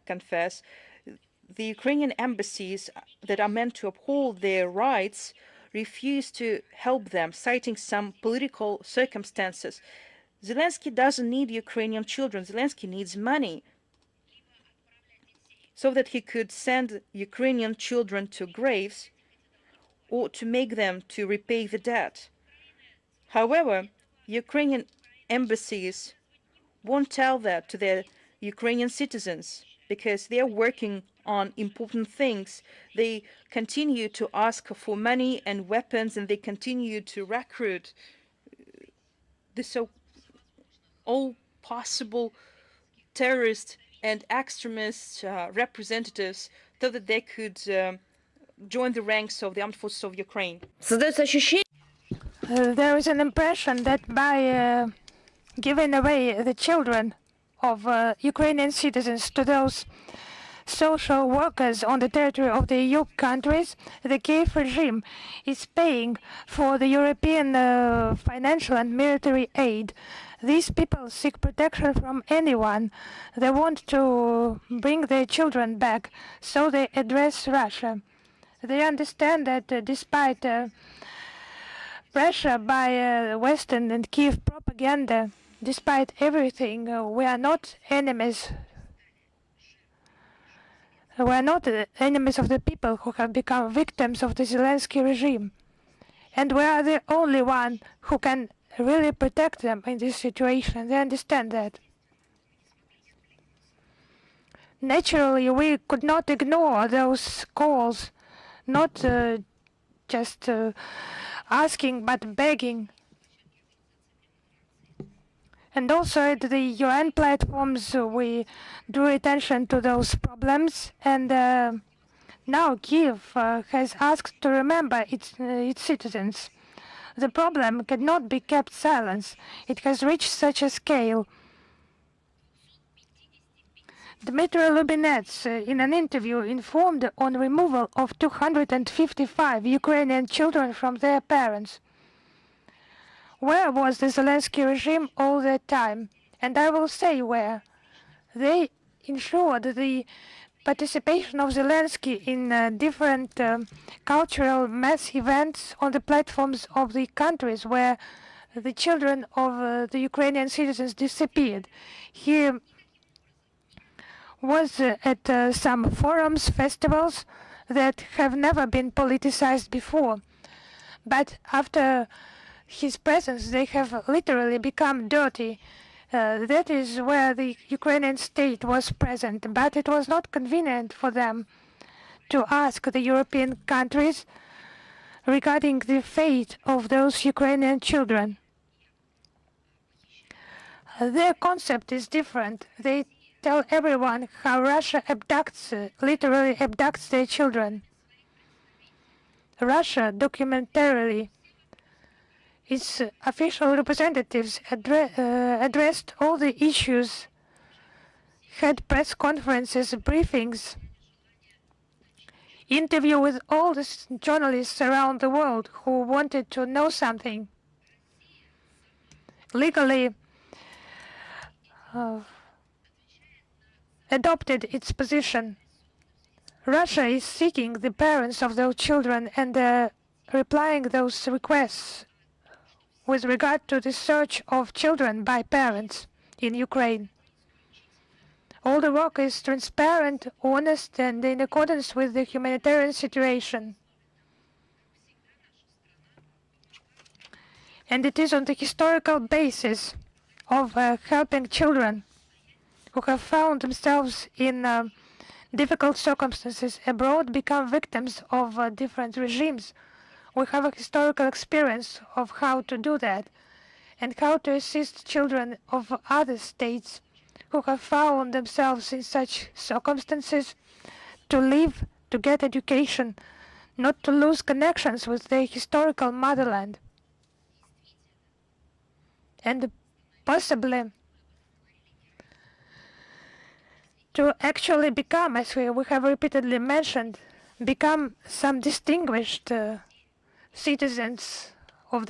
confess, the Ukrainian embassies that are meant to uphold their rights refuse to help them, citing some political circumstances. Zelensky doesn't need Ukrainian children. Zelensky needs money so that he could send Ukrainian children to graves or to make them to repay the debt. However, Ukrainian embassies won't tell that to their Ukrainian citizens because they are working on important things. They continue to ask for money and weapons, and they continue to recruit all possible terrorist and extremist representatives so that they could join the ranks of the armed forces of Ukraine. There is an impression that by giving away the children of Ukrainian citizens to those social workers on the territory of the EU countries, the Kiev regime is paying for the European financial and military aid. These people seek protection from anyone. They want to bring their children back, so they address Russia. They understand that despite pressure by Western and Kiev propaganda, despite everything, we are not enemies. We are not enemies of the people who have become victims of the Zelensky regime. And we are the only one who can really protect them in this situation. They understand that. Naturally, we could not ignore those calls, not just asking, but begging. And also at the UN platforms, we drew attention to those problems. And now Kiev has asked to remember its citizens. The problem cannot be kept silent. It has reached such a scale. Dmitry Lubinets, in an interview, informed on removal of 255 Ukrainian children from their parents. Where was the Zelensky regime all that time? And I will say where. They ensured the participation of Zelensky in different cultural mass events on the platforms of the countries where the children of the Ukrainian citizens disappeared. He was at some forums, festivals that have never been politicized before. But after his presence, they have literally become dirty. That is where the Ukrainian state was present, but it was not convenient for them to ask the European countries regarding the fate of those Ukrainian children. Their concept is different. They tell everyone how Russia literally abducts their children. Russia documentarily, its official representatives addressed all the issues, had press conferences, briefings, interview with all the journalists around the world who wanted to know something. Legally adopted its position. Russia is seeking the parents of those children and replying those requests with regard to the search of children by parents in Ukraine. All the work is transparent, honest, and in accordance with the humanitarian situation. And it is on the historical basis of helping children who have found themselves in difficult circumstances abroad, become victims of different regimes. We have a historical experience of how to do that and how to assist children of other states who have found themselves in such circumstances to live, to get education, not to lose connections with their historical motherland, and possibly to actually become, as we have repeatedly mentioned, become some distinguished citizens of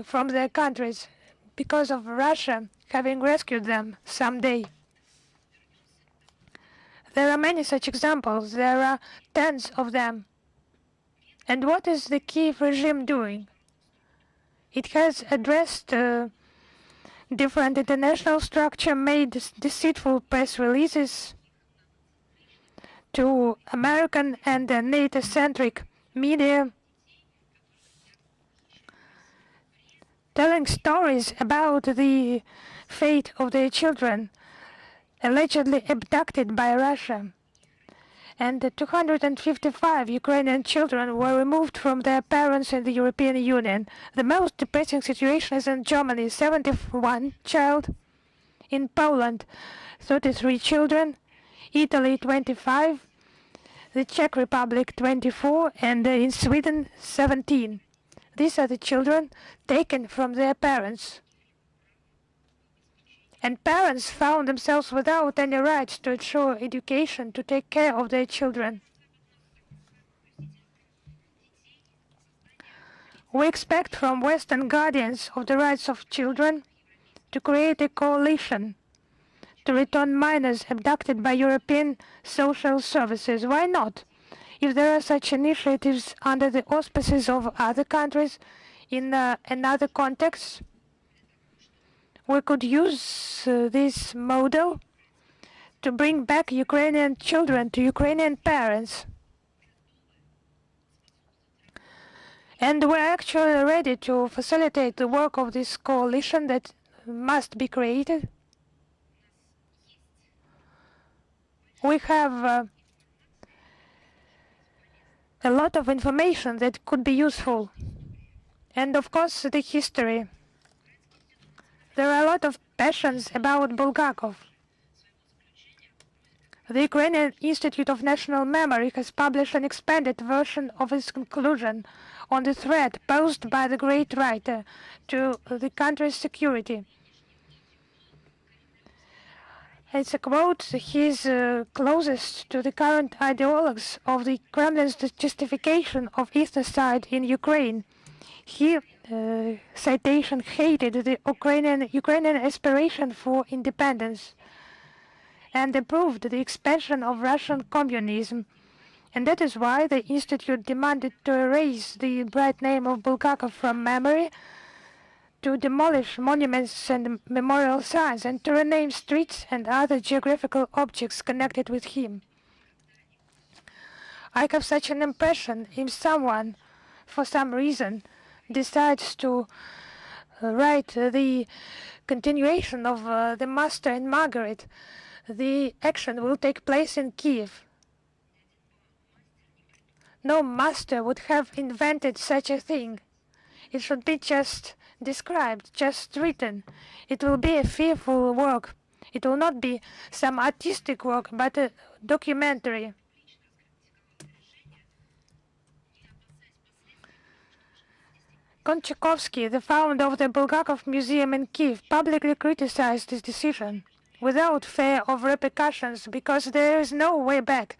from their countries because of Russia having rescued them someday. There are many such examples. There are tens of them. And what is the Kiev regime doing? It has addressed different international structure, made deceitful press releases to American and NATO-centric media, telling stories about the fate of their children allegedly abducted by Russia. And 255 Ukrainian children were removed from their parents in the European Union. The most depressing situation is in Germany, 71 child, in Poland, 33 children, Italy 25, the Czech Republic 24, and in Sweden 17. These are the children taken from their parents. And parents found themselves without any rights to ensure education, to take care of their children. We expect from Western guardians of the rights of children to create a coalition to return minors abducted by European social services. Why not? If there are such initiatives under the auspices of other countries in another context, we could use this model to bring back Ukrainian children to Ukrainian parents. And we're actually ready to facilitate the work of this coalition that must be created. We have a lot of information that could be useful. And of course, the history. There are a lot of passions about Bulgakov. The Ukrainian Institute of National Memory has published an expanded version of its conclusion on the threat posed by the great writer to the country's security. It's a quote: "He is closest to the current ideologues of the Kremlin's justification of ethnocide in Ukraine. He, citation, hated the Ukrainian aspiration for independence and approved the expansion of Russian communism. And that is why the Institute demanded to erase the bright name of Bulgakov from memory, to demolish monuments and memorial signs, and to rename streets and other geographical objects connected with him. I have such an impression if someone, for some reason, decides to write the continuation of The Master and Margaret, the action will take place in Kiev. No master would have invented such a thing. It should be just described, just written. It will be a fearful work. It will not be some artistic work, but a documentary. Konchakovsky, the founder of the Bulgakov Museum in Kiev, publicly criticized this decision without fear of repercussions, because there is no way back.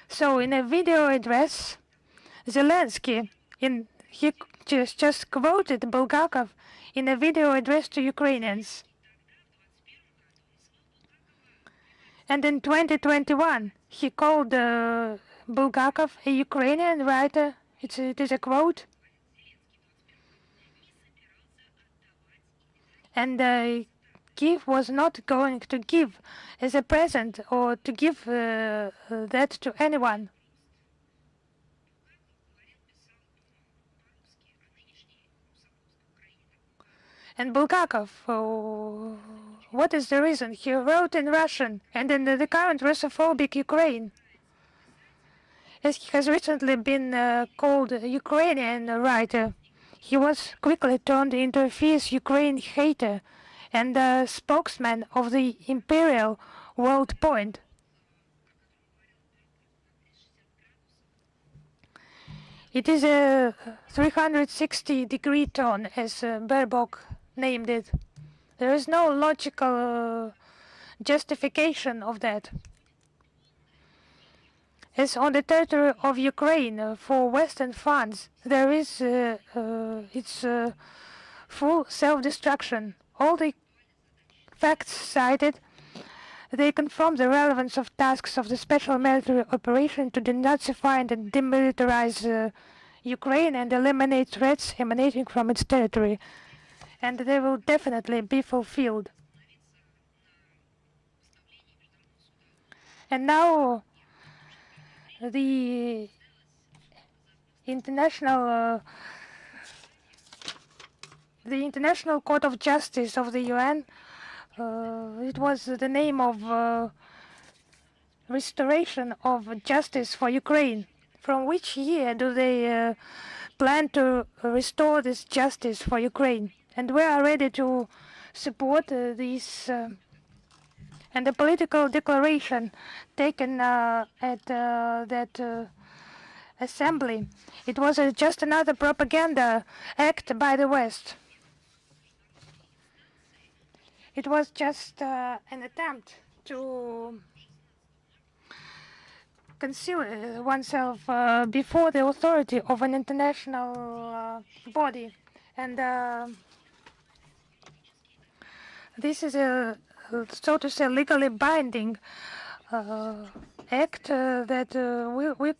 So in a video address, Zelensky, he just quoted Bulgakov in a video address to Ukrainians. And in 2021, he called Bulgakov a Ukrainian writer. It is a quote. And Kiev was not going to give as a present or to give that to anyone. And Bulgakov, what is the reason? He wrote in Russian and in the current Russophobic Ukraine. As he has recently been called a Ukrainian writer, he was quickly turned into a fierce Ukraine hater and a spokesman of the imperial World Point. It is a 360-degree turn, as Baerbock named it. There is no logical justification of that. As on the territory of Ukraine, for Western funds, there is its full self-destruction. All the facts cited, they confirm the relevance of tasks of the special military operation to denazify and demilitarize Ukraine and eliminate threats emanating from its territory, and they will definitely be fulfilled. And now the International Court of Justice of the UN, it was the name of restoration of justice for Ukraine. From which year do they plan to restore this justice for Ukraine? And we are ready to support this and the political declaration taken at that assembly. It was just another propaganda act by the West. It was just an attempt to conceal oneself before the authority of an international body. And this is a, so to say, legally binding act that we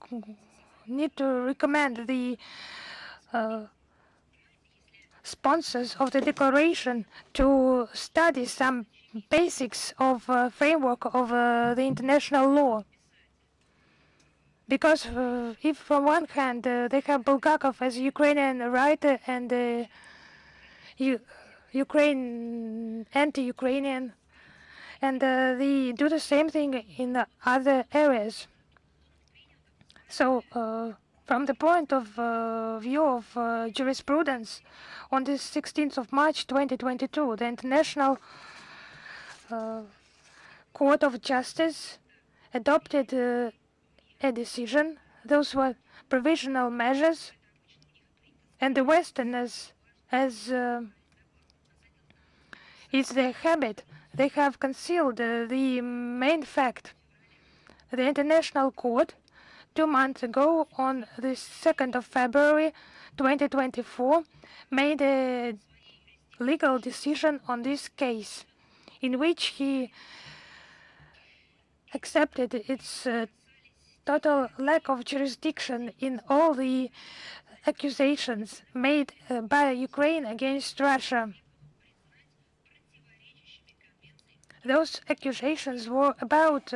need to recommend the sponsors of the declaration to study some basics of framework of the international law. Because if from one hand they have Bulgakov as a Ukrainian writer and Ukraine anti-Ukrainian, and they do the same thing in other areas. So from the point of view of jurisprudence, on the 16th of March 2022, the International Court of Justice adopted a decision. Those were provisional measures, and the Westerners, as is their habit, they have concealed the main fact. The International Court 2 months ago, on the 2nd of February 2024, made a legal decision on this case, in which he accepted its total lack of jurisdiction in all the accusations made by Ukraine against Russia. Those accusations were about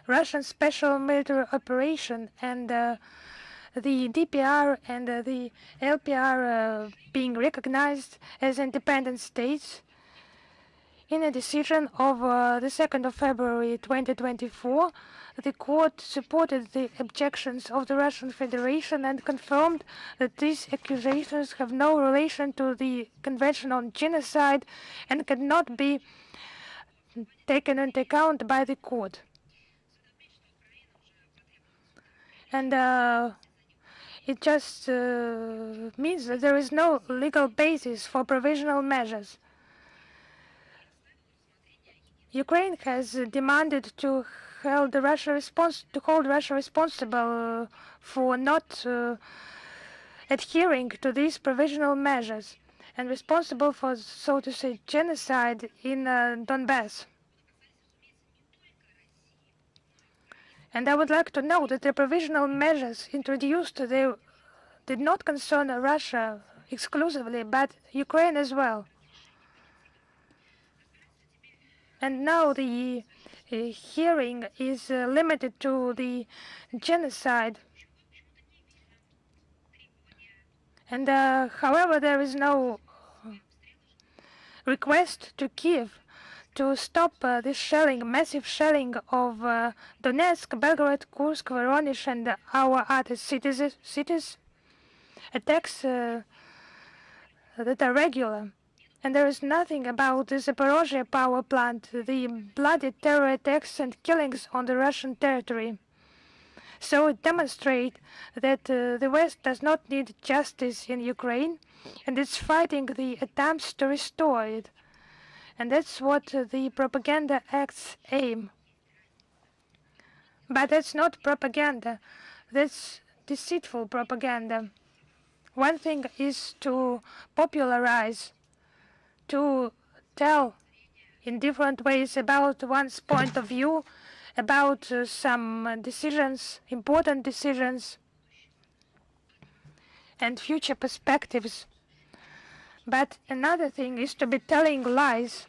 Russian special military operation and the DPR and the LPR being recognized as independent states. In a decision of the 2nd of February 2024, the court supported the objections of the Russian Federation and confirmed that these accusations have no relation to the Convention on Genocide and cannot be taken into account by the court. And it just means that there is no legal basis for provisional measures. Ukraine has demanded to hold Russia responsible for not adhering to these provisional measures and responsible for, so to say, genocide in Donbass. And I would like to note that the provisional measures introduced, they did not concern Russia exclusively, but Ukraine as well. And now the hearing is limited to the genocide. And however, there is no request to Kiev to stop this shelling, massive shelling of Donetsk, Belgorod, Kursk, Voronezh, and our other cities, attacks that are regular. And there is nothing about the Zaporozhye power plant, the bloody terror attacks and killings on the Russian territory. So it demonstrates that the West does not need justice in Ukraine, and it's fighting the attempts to restore it. And that's what the propaganda acts aim. But that's not propaganda. That's deceitful propaganda. One thing is to popularize, to tell in different ways about one's point of view, about some decisions, important decisions, and future perspectives. But another thing is to be telling lies.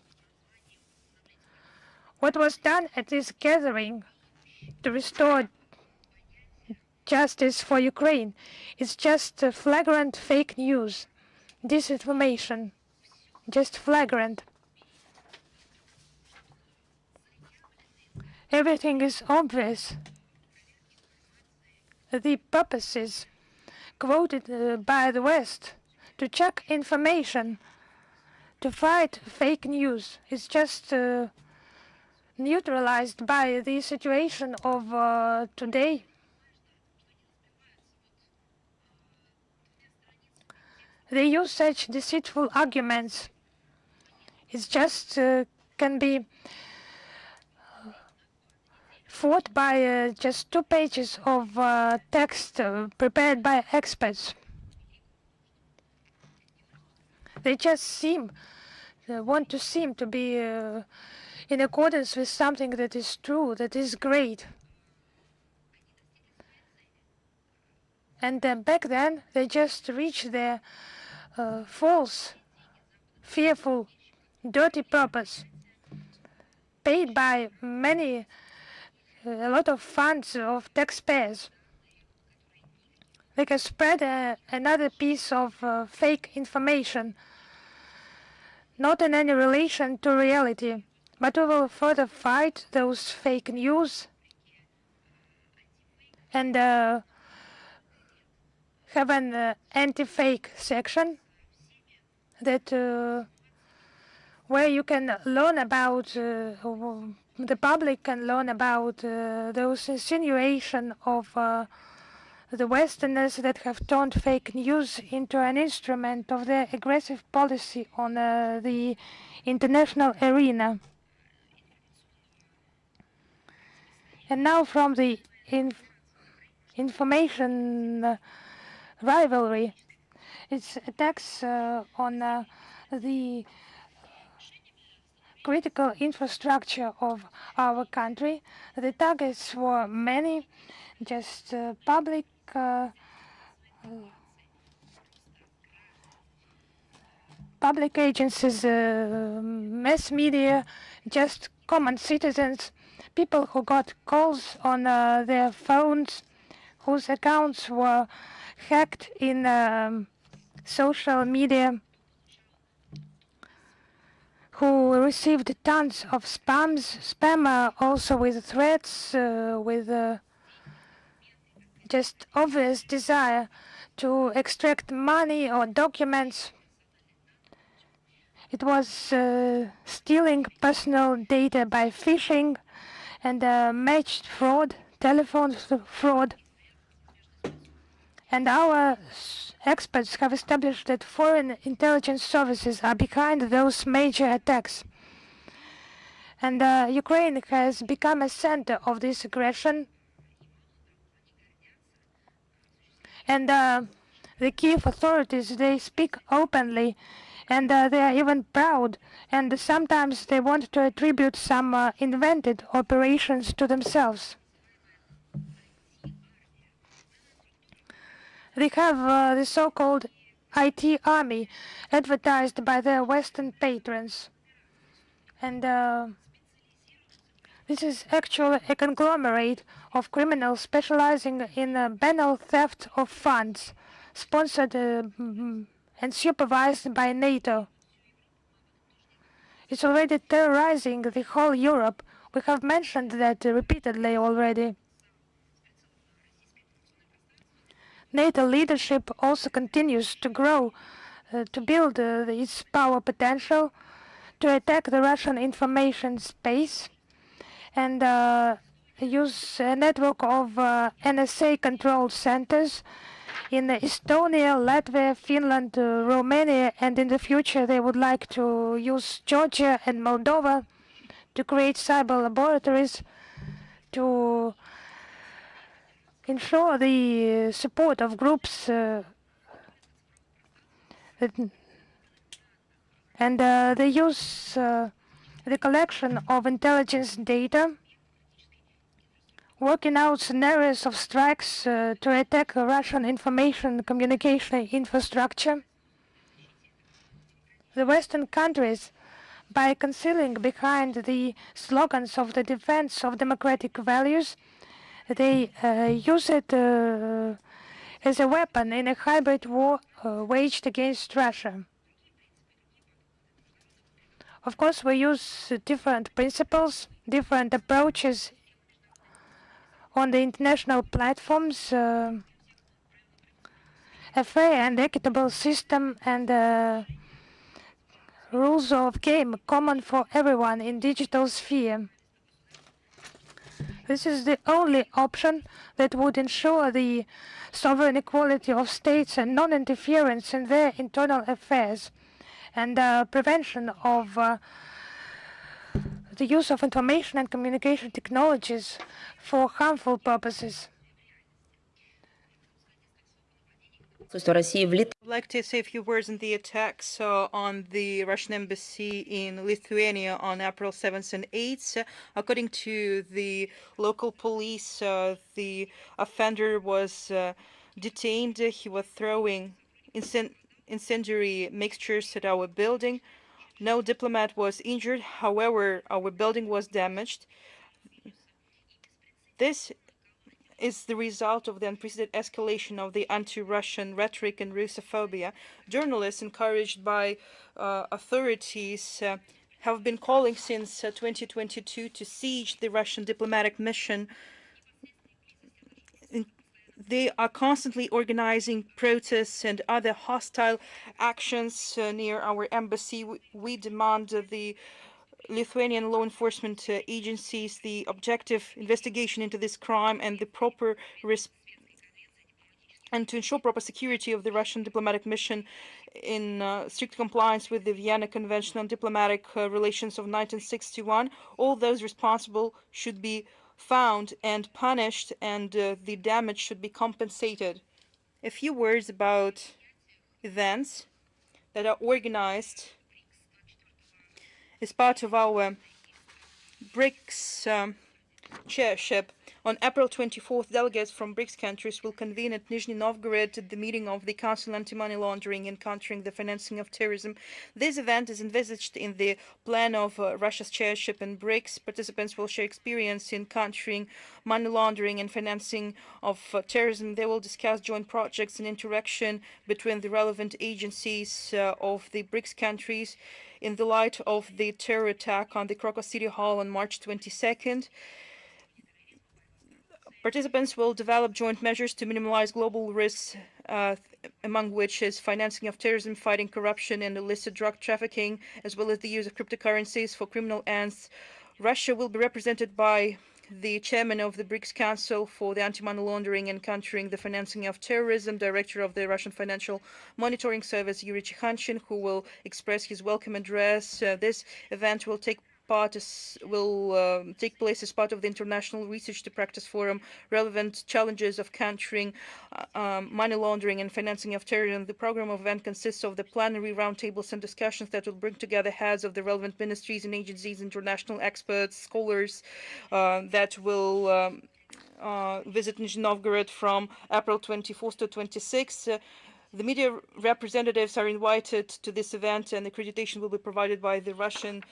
What was done at this gathering to restore justice for Ukraine is just flagrant fake news, disinformation, just flagrant. Everything is obvious. The purposes quoted by the West to check information, to fight fake news, is just neutralized by the situation of today. They use such deceitful arguments. It just can be fought by just 2 pages of text prepared by experts. They just want to seem to be in accordance with something that is true, that is great. And back then, they just reached their false, fearful, dirty purpose, paid by a lot of funds of taxpayers. They can spread another piece of fake information, not in any relation to reality, but we will further fight those fake news and have an anti-fake section that where you can learn about the public can learn about those insinuation of the Westerners that have turned fake news into an instrument of their aggressive policy on the international arena. And now from the information rivalry, its attacks on the critical infrastructure of our country. The targets were many, just public agencies, mass media, just common citizens, people who got calls on their phones, whose accounts were hacked in social media, who received tons of spam also with threats, with just obvious desire to extract money or documents. It was stealing personal data by phishing and matched fraud, telephone fraud. And our experts have established that foreign intelligence services are behind those major attacks. And Ukraine has become a center of this aggression. And the Kiev authorities, they speak openly, and they are even proud, and sometimes they want to attribute some invented operations to themselves. They have the so-called IT army advertised by their Western patrons. And this is actually a conglomerate of criminals specializing in banal theft of funds, sponsored and supervised by NATO. It's already terrorizing the whole Europe. We have mentioned that repeatedly already. NATO leadership also continues to grow, to build its power potential, to attack the Russian information space, and use a network of NSA controlled centers in Estonia, Latvia, Finland, Romania, and in the future they would like to use Georgia and Moldova to create cyber laboratories to ensure the support of groups that And they use the collection of intelligence data, working out scenarios of strikes to attack Russian information communication infrastructure. The Western countries, by concealing behind the slogans of the defense of democratic values, they use it as a weapon in a hybrid war waged against Russia. Of course, we use different principles, different approaches on the international platforms, a fair and equitable system and rules of game common for everyone in digital sphere. This is the only option that would ensure the sovereign equality of states and non-interference in their internal affairs, and prevention of the use of information and communication technologies for harmful purposes. I'd like to say a few words on the attacks on the Russian embassy in Lithuania on April 7th and 8th. According to the local police, the offender was detained. He was throwing incendiary mixtures at our building. No diplomat was injured. However, our building was damaged. This is the result of the unprecedented escalation of the anti-Russian rhetoric and Russophobia. Journalists, encouraged by authorities, have been calling since 2022 to siege the Russian diplomatic mission. They are constantly organizing protests and other hostile actions near our embassy. We demand the Lithuanian law enforcement agencies the objective investigation into this crime and the proper and to ensure proper security of the Russian diplomatic mission in strict compliance with the Vienna Convention on Diplomatic Relations of 1961. All those responsible should be found and punished, and the damage should be compensated. A few words about events that are organized as part of our BRICS chairship. On April 24th, delegates from BRICS countries will convene at Nizhny Novgorod at the meeting of the Council on Anti-Money Laundering and Countering the Financing of Terrorism. This event is envisaged in the plan of Russia's chairship in BRICS. Participants will share experience in countering money laundering and financing of terrorism. They will discuss joint projects and interaction between the relevant agencies of the BRICS countries in the light of the terror attack on the Krakow City Hall on March 22nd. Participants will develop joint measures to minimize global risks, among which is financing of terrorism, fighting corruption and illicit drug trafficking, as well as the use of cryptocurrencies for criminal ends. Russia will be represented by the chairman of the BRICS Council for the Anti-Money Laundering and Countering the Financing of Terrorism, director of the Russian Financial Monitoring Service, Yuri Chikhanshin, who will express his welcome address. This event will take place as part of the International Research to Practice Forum, relevant challenges of countering money laundering and financing of terrorism. The program of event consists of the plenary roundtables and discussions that will bring together heads of the relevant ministries and agencies, international experts, scholars that will visit Nizhny Novgorod from April 24th to 26th. The media representatives are invited to this event, and accreditation will be provided by the Russian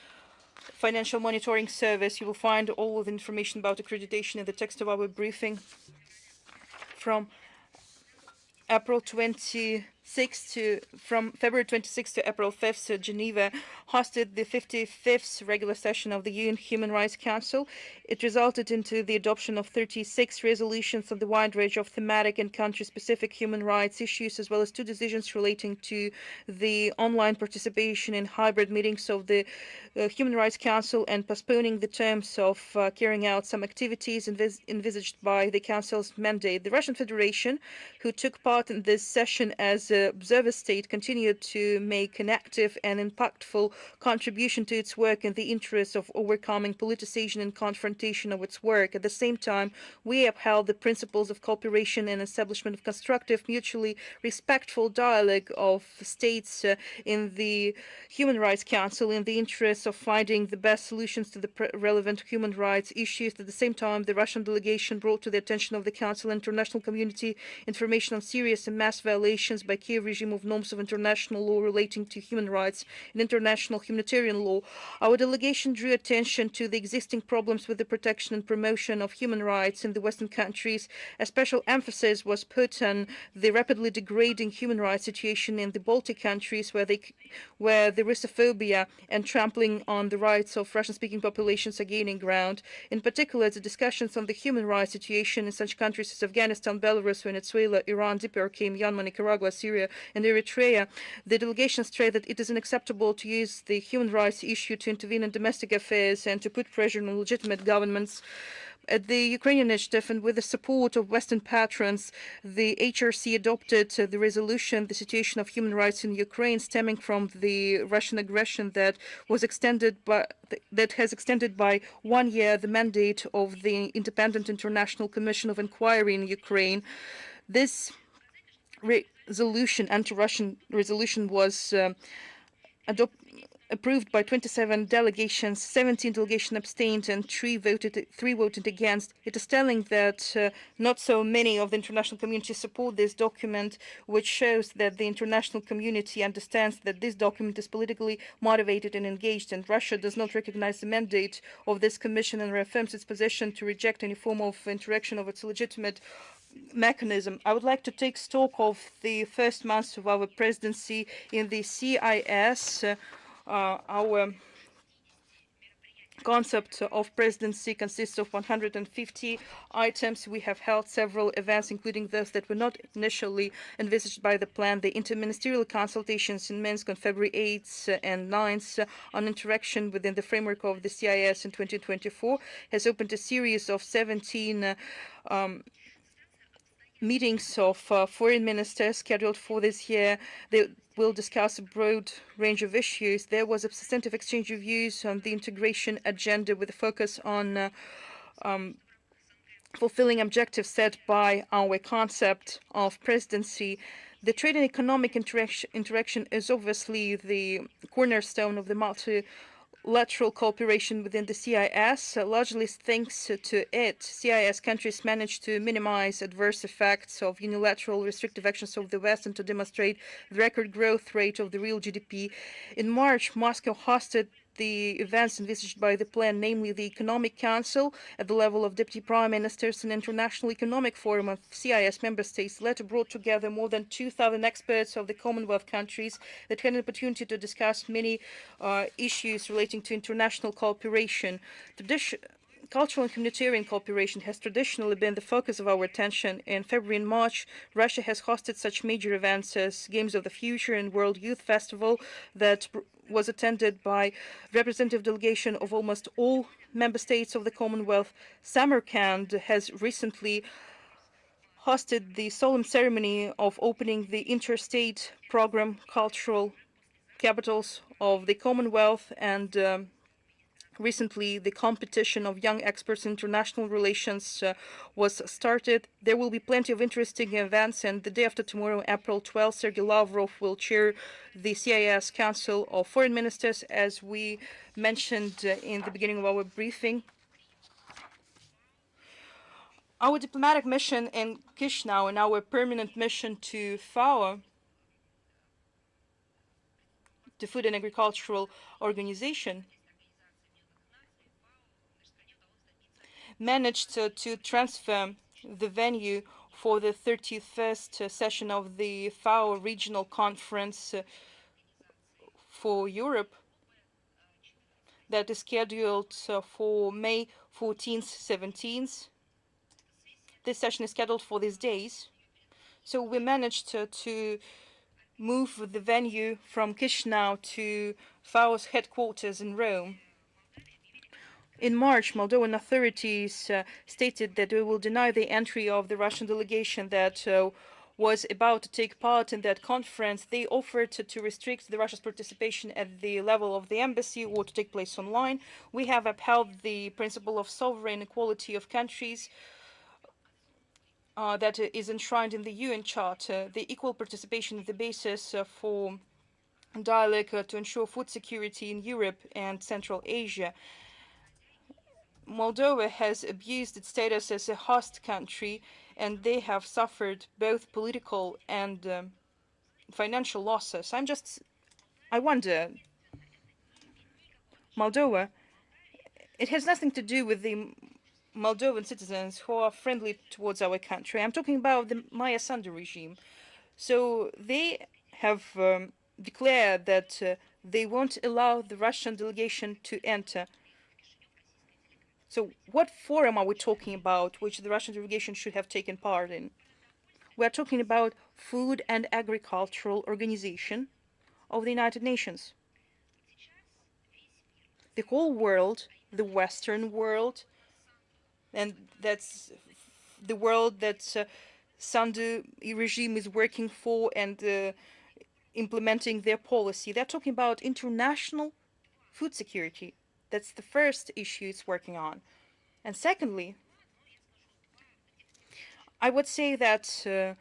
Financial Monitoring Service. You will find all of the information about accreditation in the text of our briefing. From February 26th to April 5th, Geneva hosted the 55th regular session of the UN Human Rights Council. It resulted into the adoption of 36 resolutions on the wide range of thematic and country-specific human rights issues, as well as 2 decisions relating to the online participation in hybrid meetings of the Human Rights Council and postponing the terms of carrying out some activities envisaged by the Council's mandate. The Russian Federation, who took part in this session as observer state continued to make an active and impactful contribution to its work in the interest of overcoming politicization and confrontation of its work. At the same time, we upheld the principles of cooperation and establishment of constructive, mutually respectful dialogue of states in the Human Rights Council in the interest of finding the best solutions to the relevant human rights issues. At the same time, the Russian delegation brought to the attention of the Council and international community information on serious and mass violations by Kiev regime of norms of international law relating to human rights and international humanitarian law. Our delegation drew attention to the existing problems with the protection and promotion of human rights in the Western countries. A special emphasis was put on the rapidly degrading human rights situation in the Baltic countries, where the Russophobia and trampling on the rights of Russian-speaking populations are gaining ground. In particular, the discussions on the human rights situation in such countries as Afghanistan, Belarus, Venezuela, Iran, DPRK, Myanmar, Nicaragua, Syria, and Eritrea. The delegation stressed that it is unacceptable to use the human rights issue to intervene in domestic affairs and to put pressure on legitimate governments. At the Ukrainian initiative and with the support of Western patrons, the HRC adopted the resolution, the situation of human rights in Ukraine stemming from the Russian aggression that has extended by 1 year the mandate of the Independent International Commission of Inquiry in Ukraine. This resolution, anti-Russian resolution, was approved by 27 delegations, 17 delegations abstained, and three voted against. It is telling that not so many of the international community support this document, which shows that the international community understands that this document is politically motivated and engaged, and Russia does not recognize the mandate of this commission and reaffirms its position to reject any form of interaction of its legitimate mechanism. I would like to take stock of the first months of our presidency in the CIS. Our concept of presidency consists of 150 items. We have held several events, including those that were not initially envisaged by the plan. The interministerial consultations in Minsk on February 8th and 9th on interaction within the framework of the CIS in 2024 has opened a series of 17 meetings of foreign ministers scheduled for this year. They will discuss a broad range of issues. There was a substantive exchange of views on the integration agenda with a focus on fulfilling objectives set by our concept of presidency. The trade and economic interaction is obviously the cornerstone of the multilateral cooperation within the CIS. Largely thanks to it, CIS countries managed to minimize adverse effects of unilateral restrictive actions of the West and to demonstrate the record growth rate of the real GDP. In March, Moscow hosted the events envisaged by the plan, namely the Economic Council at the level of Deputy Prime Ministers and International Economic Forum of CIS member states. The latter brought together more than 2,000 experts of the Commonwealth countries that had an opportunity to discuss many issues relating to international cooperation. Cultural and humanitarian cooperation has traditionally been the focus of our attention. In February and March, Russia has hosted such major events as Games of the Future and World Youth Festival that was attended by representative delegation of almost all member states of the Commonwealth. Samarkand has recently hosted the solemn ceremony of opening the interstate program Cultural Capitals of the Commonwealth, and recently, the competition of young experts in international relations was started. There will be plenty of interesting events, and the day after tomorrow, April 12th, Sergei Lavrov will chair the CIS Council of Foreign Ministers, as we mentioned in the beginning of our briefing. Our diplomatic mission in Chisinau and our permanent mission to FAO, the Food and Agricultural Organization, managed to transfer the venue for the 31st session of the FAO Regional Conference for Europe that is scheduled for May 14th, 17th. This session is scheduled for these days. So we managed to move the venue from Chisinau to FAO's headquarters in Rome. In March, Moldovan authorities stated that they will deny the entry of the Russian delegation that was about to take part in that conference, they offered to restrict the Russia's participation at the level of the embassy or to take place online. We have upheld the principle of sovereign equality of countries that is enshrined in the UN Charter. The equal participation is the basis for dialogue to ensure food security in Europe and Central Asia. Moldova has abused its status as a host country, and they have suffered both political and financial losses. I wonder, Moldova, it has nothing to do with the Moldovan citizens who are friendly towards our country. I'm talking about the Maria Sandu regime. So they have declared that they won't allow the Russian delegation to enter. So what forum are we talking about which the Russian delegation should have taken part in? We are talking about Food and Agricultural Organization of the United Nations. The whole world, the Western world, and that's the world that Sandu regime is working for and implementing their policy. They're talking about international food security. That's the first issue it's working on. And secondly, I would say that the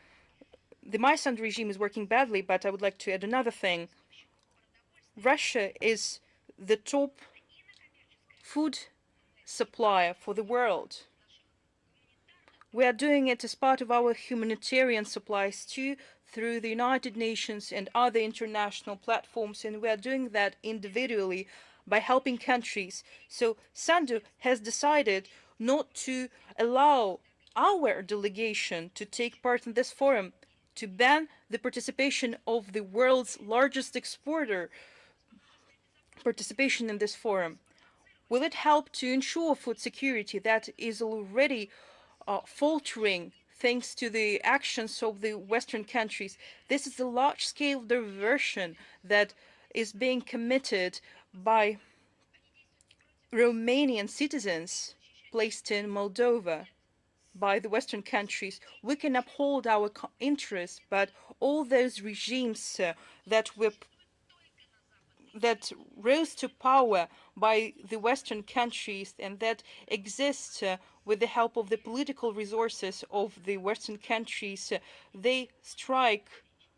Maisand regime is working badly, but I would like to add another thing. Russia is the top food supplier for the world. We are doing it as part of our humanitarian supplies too, through the United Nations and other international platforms, and we are doing that individually by helping countries. So Sandu has decided not to allow our delegation to take part in this forum, to ban the participation of the world's largest exporter participation in this forum. Will it help to ensure food security that is already faltering thanks to the actions of the Western countries? This is a large-scale diversion that is being committed by Romanian citizens placed in Moldova by the Western countries. We can uphold our interests, but all those regimes that rose to power by the Western countries and that exist with the help of the political resources of the Western countries, they strike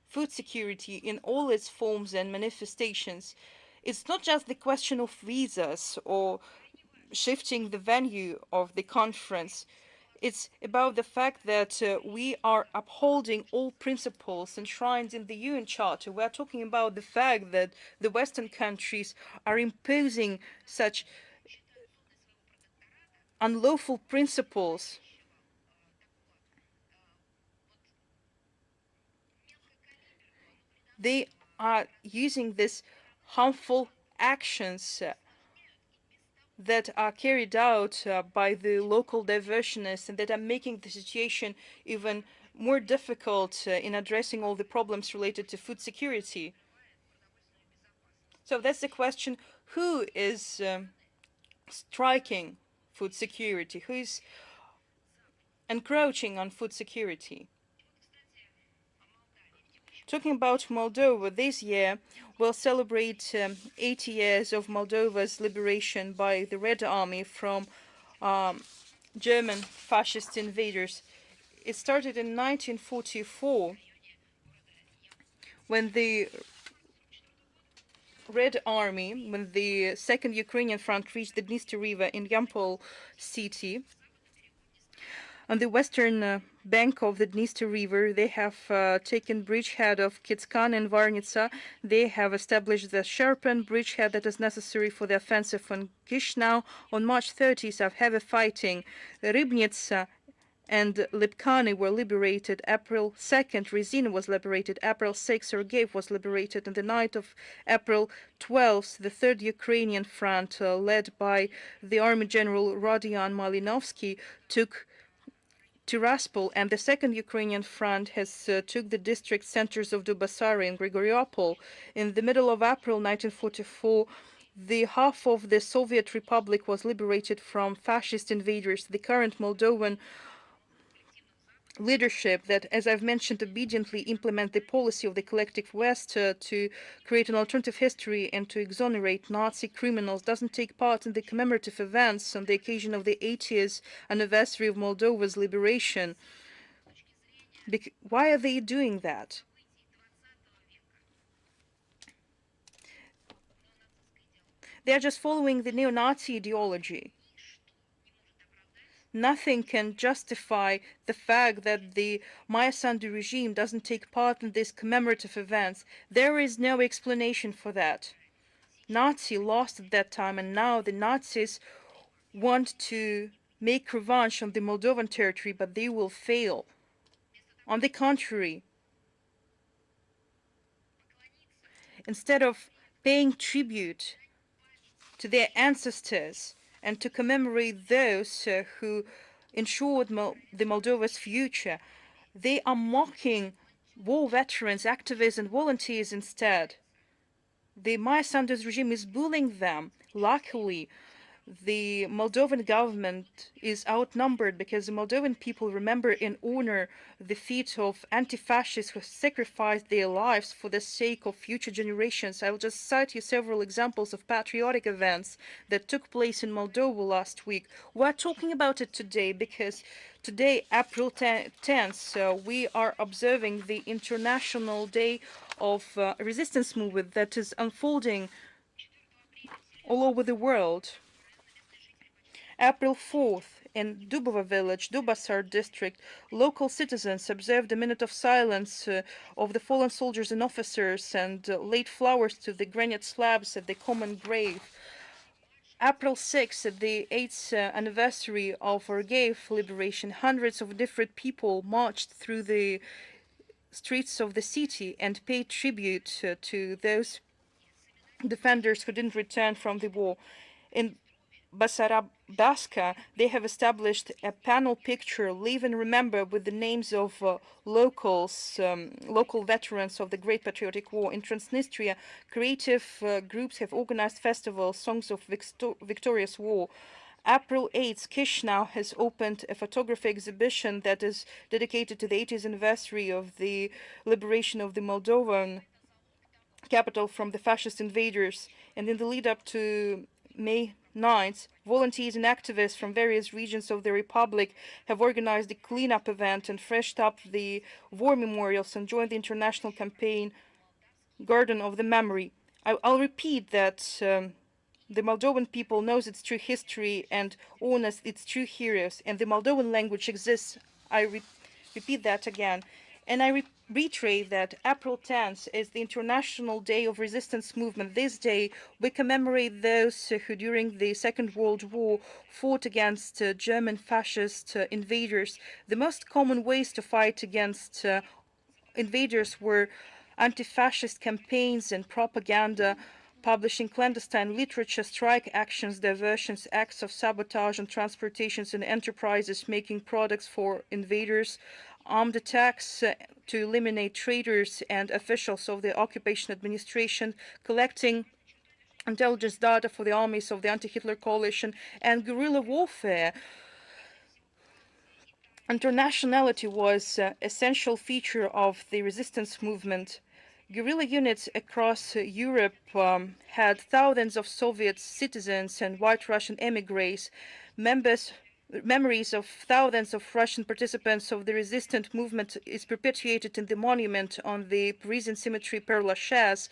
food security in all its forms and manifestations. It's not just the question of visas or shifting the venue of the conference. It's about the fact that we are upholding all principles enshrined in the UN Charter. We are talking about the fact that the Western countries are imposing such unlawful principles. They are using these harmful actions that are carried out by the local diversionists and that are making the situation even more difficult in addressing all the problems related to food security. So that's the question, who is striking food security? Who is encroaching on food security? Talking about Moldova, this year we'll celebrate 80 years of Moldova's liberation by the Red Army from German fascist invaders. It started in 1944 when the Red Army, when the Second Ukrainian Front reached the Dniester River in Yampol city. On the western bank of the Dniester River, they have taken bridgehead of Kitskan and Varnitsa. They have established the sharpened bridgehead that is necessary for the offensive on Kishnau. On March 30th of heavy fighting, Rybnitsa and Lipkani were liberated. April 2nd, Rezin was liberated. April 6th, Sergeyev was liberated. On the night of April 12th, the Third Ukrainian Front, led by the Army General Rodion Malinovsky, took Tiraspol, and the Second Ukrainian Front has took the district centers of Dubasari and Grigoriopol. In the middle of April 1944, the half of the Soviet Republic was liberated from fascist invaders. The current Moldovan leadership that, as I've mentioned, obediently implement the policy of the collective West to create an alternative history and to exonerate Nazi criminals, doesn't take part in the commemorative events on the occasion of the 80th anniversary of Moldova's liberation. Why are they doing that? They are just following the neo-Nazi ideology. Nothing can justify the fact that the Maya Sandu regime doesn't take part in these commemorative events. There is no explanation for that. Nazi lost at that time, and now the Nazis want to make revenge on the Moldovan territory, but they will fail. On the contrary, instead of paying tribute to their ancestors and to commemorate those who ensured the Moldova's future, they are mocking war veterans, activists, and volunteers instead. The Maya Sandu's regime is bullying them. Luckily, the Moldovan government is outnumbered because the Moldovan people remember and honor the feat of anti-fascists who sacrificed their lives for the sake of future generations. I will just cite you several examples of patriotic events that took place in Moldova last week. We're talking about it today because today, April 10th, we are observing the International Day of Resistance Movement that is unfolding all over the world. April 4th, in Dubova village, Dubasar district, local citizens observed a minute of silence of the fallen soldiers and officers and laid flowers to the granite slabs at the common grave. April 6th, at the 8th anniversary of Orgev liberation, hundreds of different people marched through the streets of the city and paid tribute to those defenders who didn't return from the war. In Basarabaska, they have established a panel picture, Live and Remember, with the names of local veterans of the Great Patriotic War. In Transnistria, creative groups have organized festivals, Songs of Victorious War. April 8th, Chisinau has opened a photography exhibition that is dedicated to the 80th anniversary of the liberation of the Moldovan capital from the fascist invaders. And in the lead up to May 9th, volunteers and activists from various regions of the Republic have organized a cleanup event and freshed up the war memorials and joined the international campaign Garden of the Memory. I'll repeat that the Moldovan people knows its true history and honors its true heroes, and the Moldovan language exists. I repeat that again. And I reiterate that April 10th is the International Day of Resistance Movement. This day, we commemorate those who, during the Second World War, fought against German fascist invaders. The most common ways to fight against invaders were anti-fascist campaigns and propaganda, publishing clandestine literature, strike actions, diversions, acts of sabotage on transportations and enterprises making products for invaders, armed attacks to eliminate traitors and officials of the occupation administration, collecting intelligence data for the armies of the anti-Hitler coalition, and guerrilla warfare. Internationality was an essential feature of the resistance movement. Guerrilla units across Europe had thousands of Soviet citizens and white Russian emigres, memories of thousands of Russian participants of the resistance movement is perpetuated in the monument on the Parisian cemetery Père Lachaise.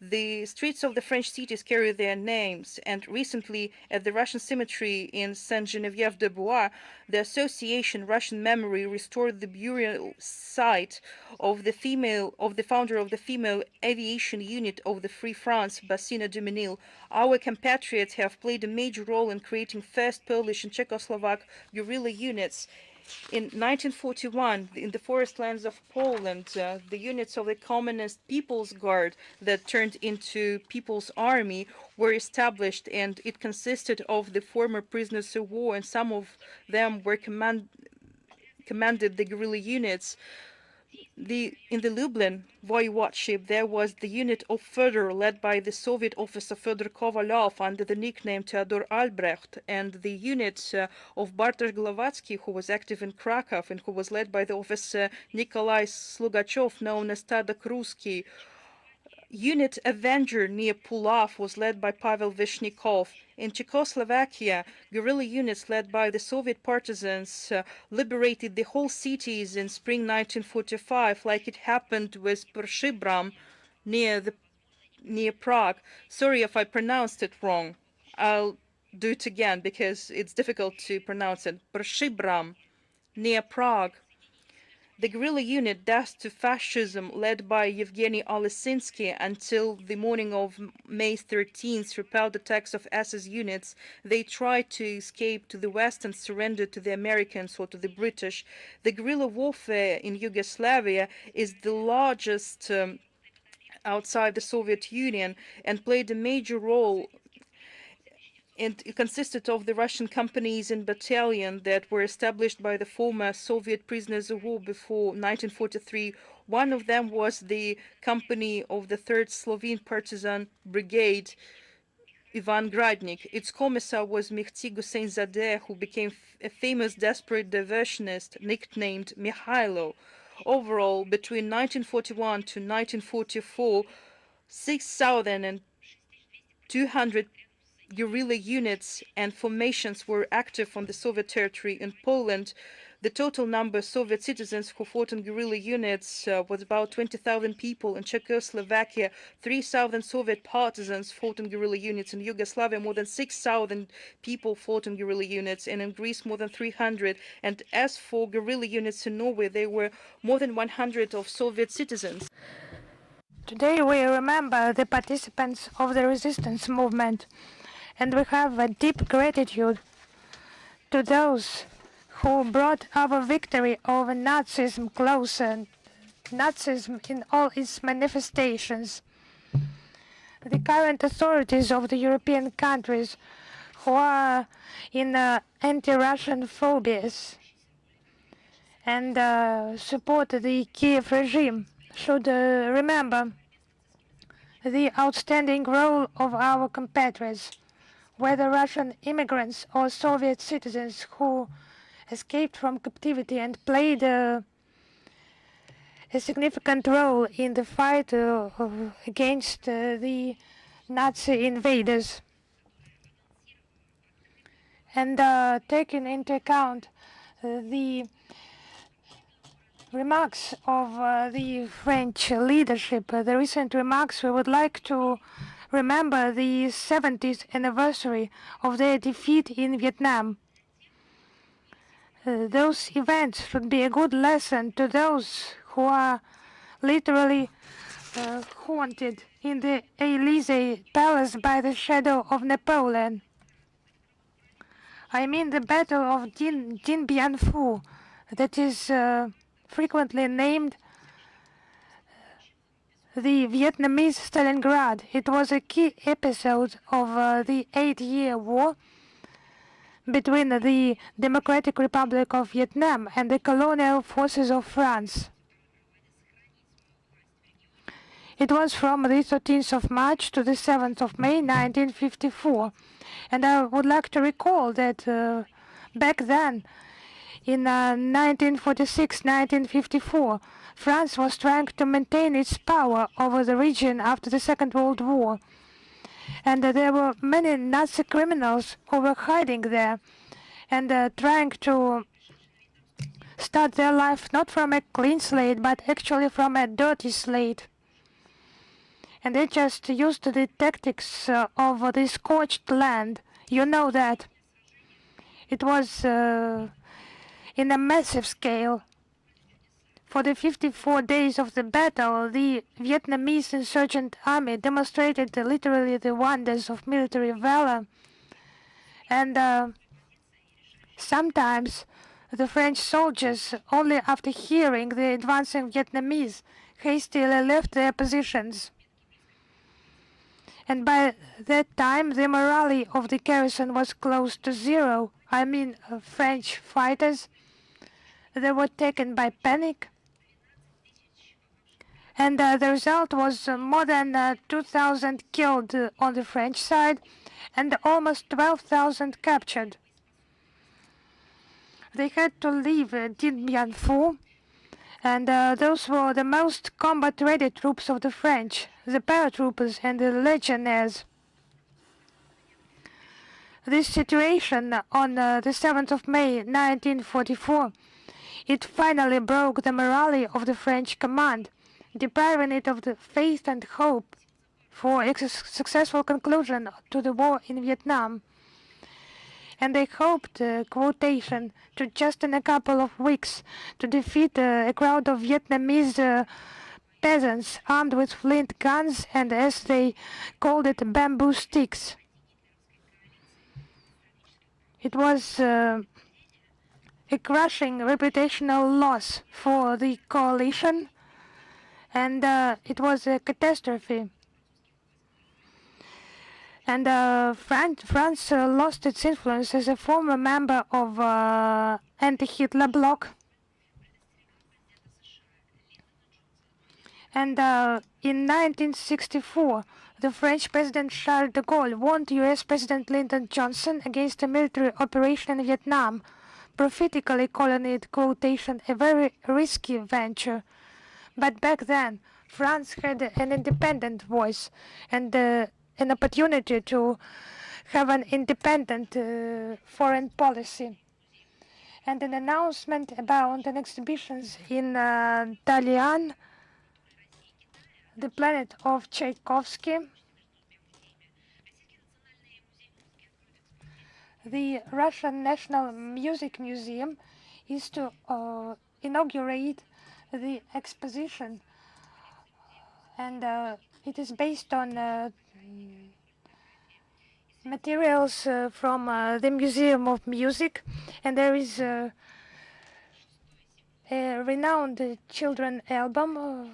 The streets of the French cities carry their names, and recently at the Russian cemetery in Saint-Geneviève-de-Bois, the Association Russian Memory restored the burial site of the founder of the female aviation unit of the Free France, Bassina de Menil. Our compatriots have played a major role in creating first Polish and Czechoslovak guerrilla units. In 1941, in the forest lands of Poland, the units of the Communist People's Guard that turned into People's Army were established, and it consisted of the former prisoners of war, and some of them were commanded the guerrilla units. In the Lublin voivodeship, there was the unit of Fedor, led by the Soviet officer Fyodor Kovalov under the nickname Theodor Albrecht, and the unit of Bartosz Glovatsky, who was active in Krakow and who was led by the officer Nikolai Slugachev, known as Tadok Ruski. Unit Avenger near Pulav was led by Pavel Vishnikov. In Czechoslovakia, guerrilla units led by the Soviet partisans liberated the whole cities in spring 1945, like it happened with Pershibram near Prague. Sorry if I pronounced it wrong. I'll do it again because it's difficult to pronounce it. Pershibram near Prague. The guerrilla unit Death to Fascism, led by Yevgeny Olesinsky, until the morning of May 13th, repelled attacks of SS units. They tried to escape to the west and surrender to the Americans or to the British. The guerrilla warfare in Yugoslavia is the largest outside the Soviet Union and played a major role, and it consisted of the Russian companies and battalions that were established by the former Soviet prisoners of war before 1943. One of them was the company of the 3rd Slovene Partisan Brigade, Ivan Gradnik. Its commissar was Mihti Gusein-Zadeh, who became a famous desperate diversionist nicknamed Mikhailo. Overall, between 1941 to 1944, 6,200 guerrilla units and formations were active on the Soviet territory. In Poland, the total number of Soviet citizens who fought in guerrilla units was about 20,000 people. In Czechoslovakia, 3,000 Soviet partisans fought in guerrilla units. In Yugoslavia, more than 6,000 people fought in guerrilla units, and in Greece, more than 300. And as for guerrilla units in Norway, there were more than 100 of Soviet citizens. Today we remember the participants of the resistance movement, and we have a deep gratitude to those who brought our victory over Nazism closer, Nazism in all its manifestations. The current authorities of the European countries who are in anti-Russian phobias and support the Kiev regime should remember the outstanding role of our compatriots, whether Russian immigrants or Soviet citizens who escaped from captivity and played a significant role in the fight against the Nazi invaders. And taking into account the remarks of the French leadership, the recent remarks, we would like to remember the 70th anniversary of their defeat in Vietnam. Those events should be a good lesson to those who are literally haunted in the Élysée Palace by the shadow of Napoleon. I mean the Battle of Dien Bien Phu, that is frequently named the Vietnamese Stalingrad. It was a key episode of the 8-year war between the Democratic Republic of Vietnam and the colonial forces of France. It was from the 13th of March to the 7th of May 1954. And I would like to recall that back then, in 1946-1954, France was trying to maintain its power over the region after the Second World War. And there were many Nazi criminals who were hiding there and trying to start their life not from a clean slate, but actually from a dirty slate. And they just used the tactics of the scorched land. You know that. It was in a massive scale. For the 54 days of the battle, the Vietnamese insurgent army demonstrated literally the wonders of military valor. And sometimes the French soldiers, only after hearing the advancing Vietnamese, hastily left their positions. And by that time, the morale of the garrison was close to zero. I mean, French fighters, they were taken by panic. And the result was more than 2,000 killed on the French side and almost 12,000 captured. They had to leave Dien Bien Phu, and those were the most combat-ready troops of the French, the paratroopers and the legionnaires. This situation on the 7th of May 1944, it finally broke the morale of the French command, depriving it of the faith and hope for a successful conclusion to the war in Vietnam. And they hoped, quotation, to just in a couple of weeks to defeat a crowd of Vietnamese peasants armed with flint guns and, as they called it, bamboo sticks. It was a crushing reputational loss for the coalition, and it was a catastrophe. And France lost its influence as a former member of anti-Hitler bloc. And in 1964, the French President Charles de Gaulle warned US President Lyndon Johnson against a military operation in Vietnam, prophetically calling it, quotation, a very risky venture. But back then, France had an independent voice and an opportunity to have an independent foreign policy. And an announcement about an exhibition in Dalian, the planet of Tchaikovsky. The Russian National Music Museum is to inaugurate the exposition, and it is based on materials from the Museum of Music, and there is a renowned children album,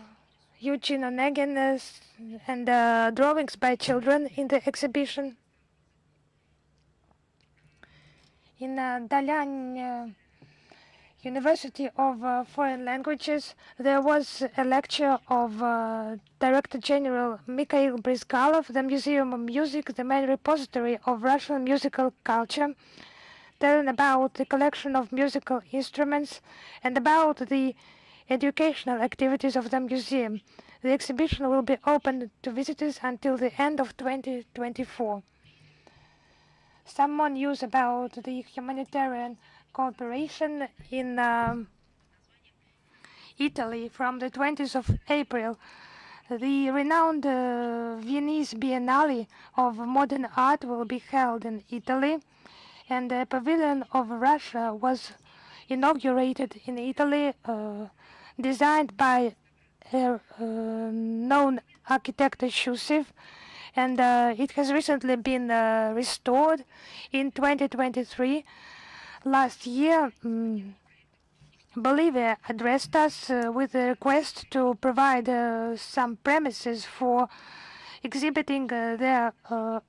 Eugene Onegin, and drawings by children in the exhibition. In Dalian University of Foreign Languages, there was a lecture of Director General Mikhail Brizgalov, the Museum of Music, the main repository of Russian musical culture, telling about the collection of musical instruments and about the educational activities of the museum. The exhibition will be open to visitors until the end of 2024. Some more news about the humanitarian cooperation in Italy from the 20th of April. The renowned Venice Biennale of Modern Art will be held in Italy, and the Pavilion of Russia was inaugurated in Italy, designed by a known architect Shushev, and it has recently been restored in 2023. Last year, Bolivia addressed us with a request to provide some premises for exhibiting their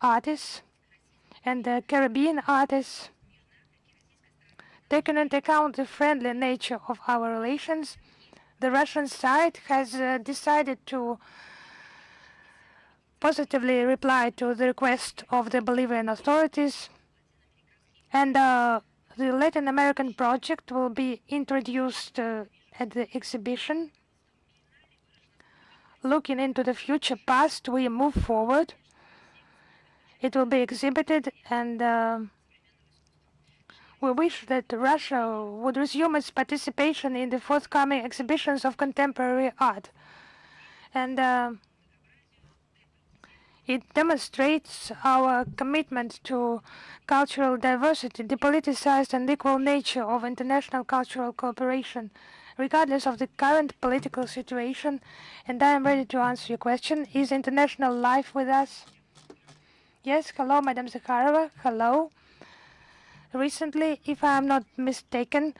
artists and Caribbean artists. Taking into account the friendly nature of our relations, the Russian side has decided to positively reply to the request of the Bolivian authorities, and the Latin American project will be introduced at the exhibition. Looking into the future past, we move forward. It will be exhibited, and we wish that Russia would resume its participation in the forthcoming exhibitions of contemporary art. And it demonstrates our commitment to cultural diversity, the politicized and equal nature of international cultural cooperation, regardless of the current political situation. And I am ready to answer your question. Is international life with us? Yes, hello, Madam Zakharova, hello. Recently, if I am not mistaken,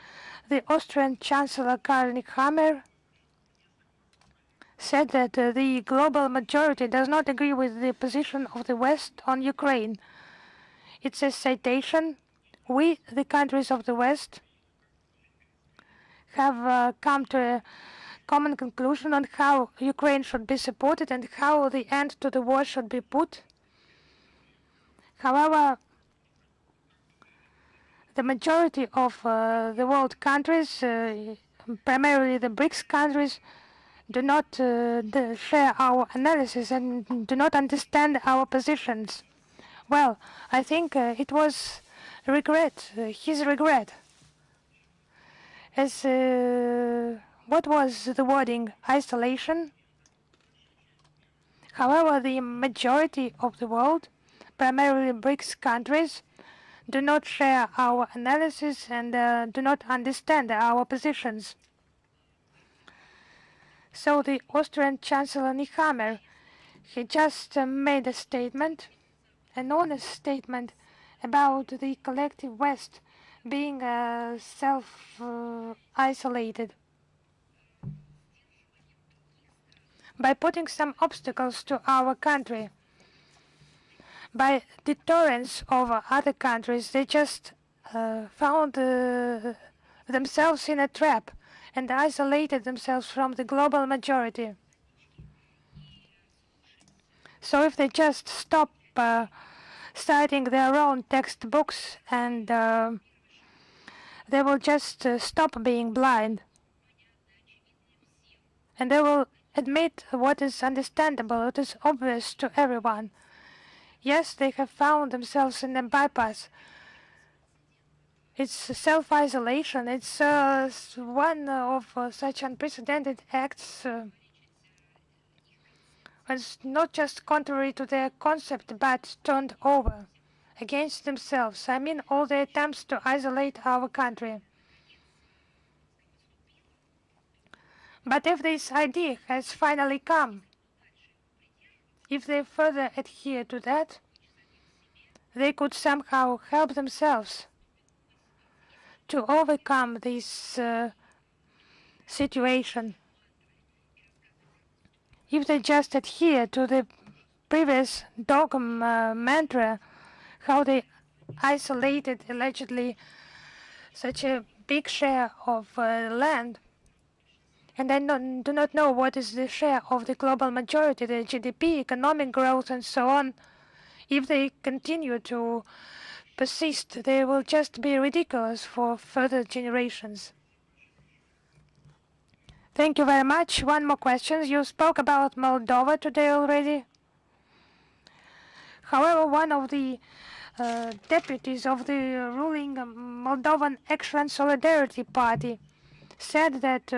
the Austrian Chancellor Karl Nehammer said that the global majority does not agree with the position of the West on Ukraine. It's a citation. We, the countries of the West, have come to a common conclusion on how Ukraine should be supported and how the end to the war should be put. However, the majority of the world countries, primarily the BRICS countries, do not share our analysis and do not understand our positions. Well, I think it was his regret. As what was the wording? Isolation. However, the majority of the world, primarily BRICS countries, do not share our analysis and do not understand our positions. So the Austrian Chancellor Nehammer, he just made a statement, an honest statement about the collective West being self-isolated. By putting some obstacles to our country, by deterrence over other countries, they just found themselves in a trap and isolated themselves from the global majority. So if they just stop citing their own textbooks and they will just stop being blind and they will admit what is understandable, what is obvious to everyone. Yes, they have found themselves in a bypass. It's self-isolation. It's one of such unprecedented acts. It's not just contrary to their concept, but turned over against themselves. I mean, all the attempts to isolate our country. But if this idea has finally come, if they further adhere to that, they could somehow help themselves to overcome this situation. If they just adhere to the previous dogma mantra, how they isolated allegedly such a big share of land, and I do not know what is the share of the global majority, the GDP, economic growth, and so on. If they continue to persist, they will just be ridiculous for further generations. Thank you very much. One more question. You spoke about Moldova today already. However, one of the deputies of the ruling Moldovan Action and Solidarity Party said that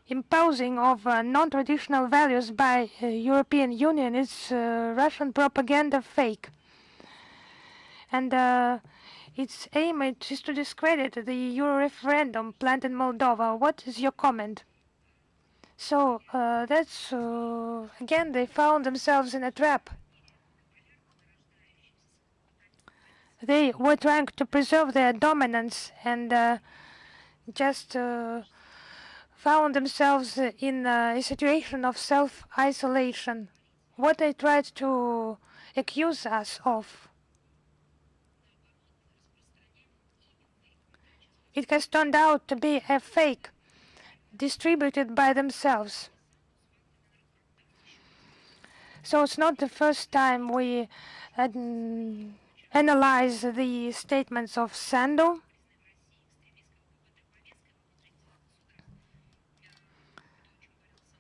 imposing of non-traditional values by European Union is Russian propaganda fake. And its aim is to discredit the Euro referendum planned in Moldova. What is your comment? So that's, again, they found themselves in a trap. They were trying to preserve their dominance and just found themselves in a situation of self-isolation. What they tried to accuse us of, it has turned out to be a fake distributed by themselves. So it's not the first time we analyze the statements of Sandu.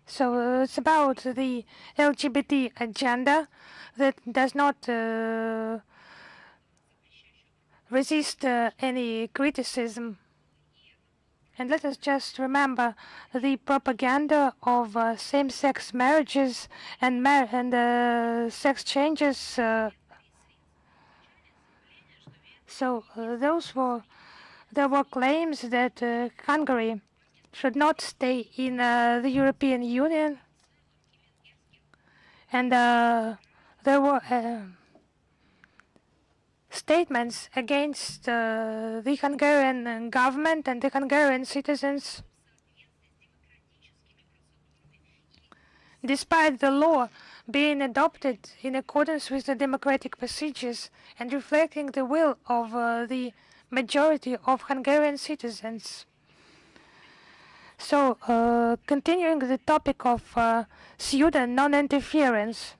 So it's about the LGBT agenda that does not resist any criticism. And let us just remember the propaganda of same-sex marriages and sex changes. So there were claims that Hungary should not stay in the European Union, and there were statements against the Hungarian government and the Hungarian citizens, despite the law being adopted in accordance with the democratic procedures and reflecting the will of the majority of Hungarian citizens. So, continuing the topic of pseudo non-interference,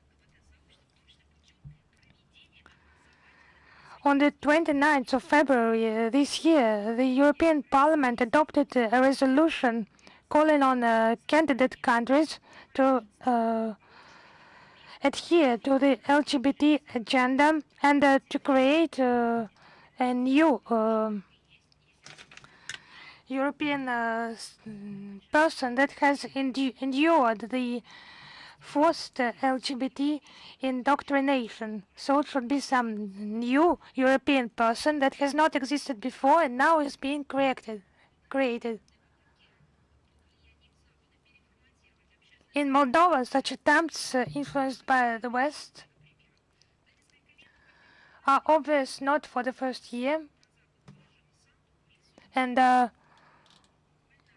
on the 29th of February this year, the European Parliament adopted a resolution calling on candidate countries to adhere to the LGBT agenda and to create a new European person that has endured the forced LGBT indoctrination. So it should be some new European person that has not existed before and now is being created. In Moldova, such attempts influenced by the West are obvious not for the first year, and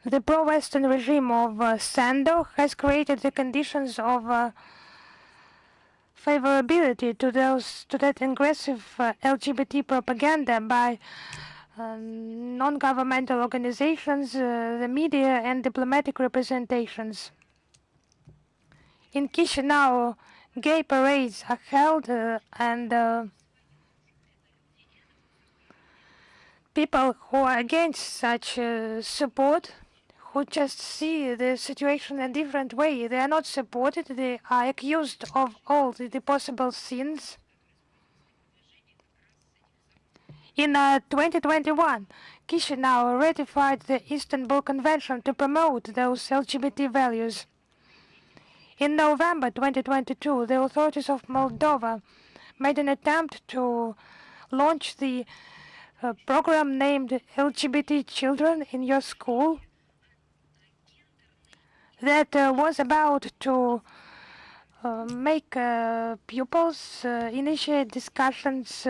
the pro-Western regime of Sando has created the conditions of favorability to that aggressive LGBT propaganda by non-governmental organizations, the media, and diplomatic representations. In Chisinau, gay parades are held, and people who are against such support, who just see the situation in a different way, they are not supported, they are accused of all the possible sins. In 2021, Chisinau ratified the Istanbul Convention to promote those LGBT values. In November 2022, the authorities of Moldova made an attempt to launch the program named LGBT Children in Your School that was about to make pupils initiate discussions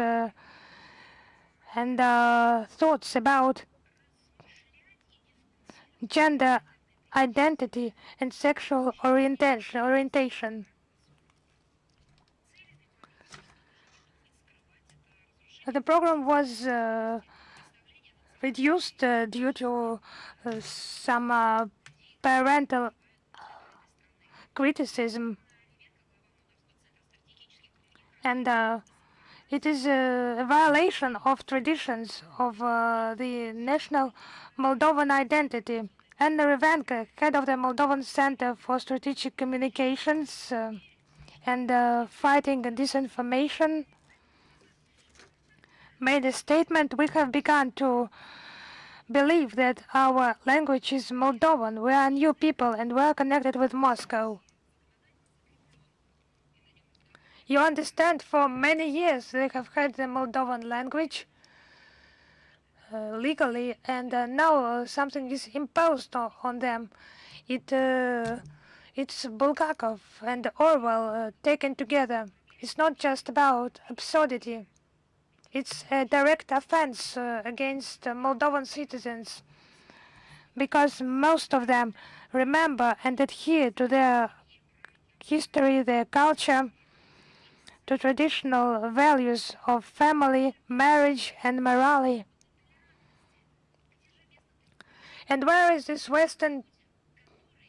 and thoughts about gender identity and sexual orientation. The program was reduced due to some parental criticism, and it is a violation of traditions of the national Moldovan identity. Anna Revanka, head of the Moldovan Center for Strategic Communications and Fighting Disinformation, made a statement: "We have begun to believe that our language is Moldovan. We are new people and we are connected with Moscow." You understand, for many years they have had the Moldovan language legally, and now something is imposed on them. It's Bulgakov and Orwell taken together. It's not just about absurdity. It's a direct offense against Moldovan citizens, because most of them remember and adhere to their history, their culture, to traditional values of family, marriage, and morality. And where is this Western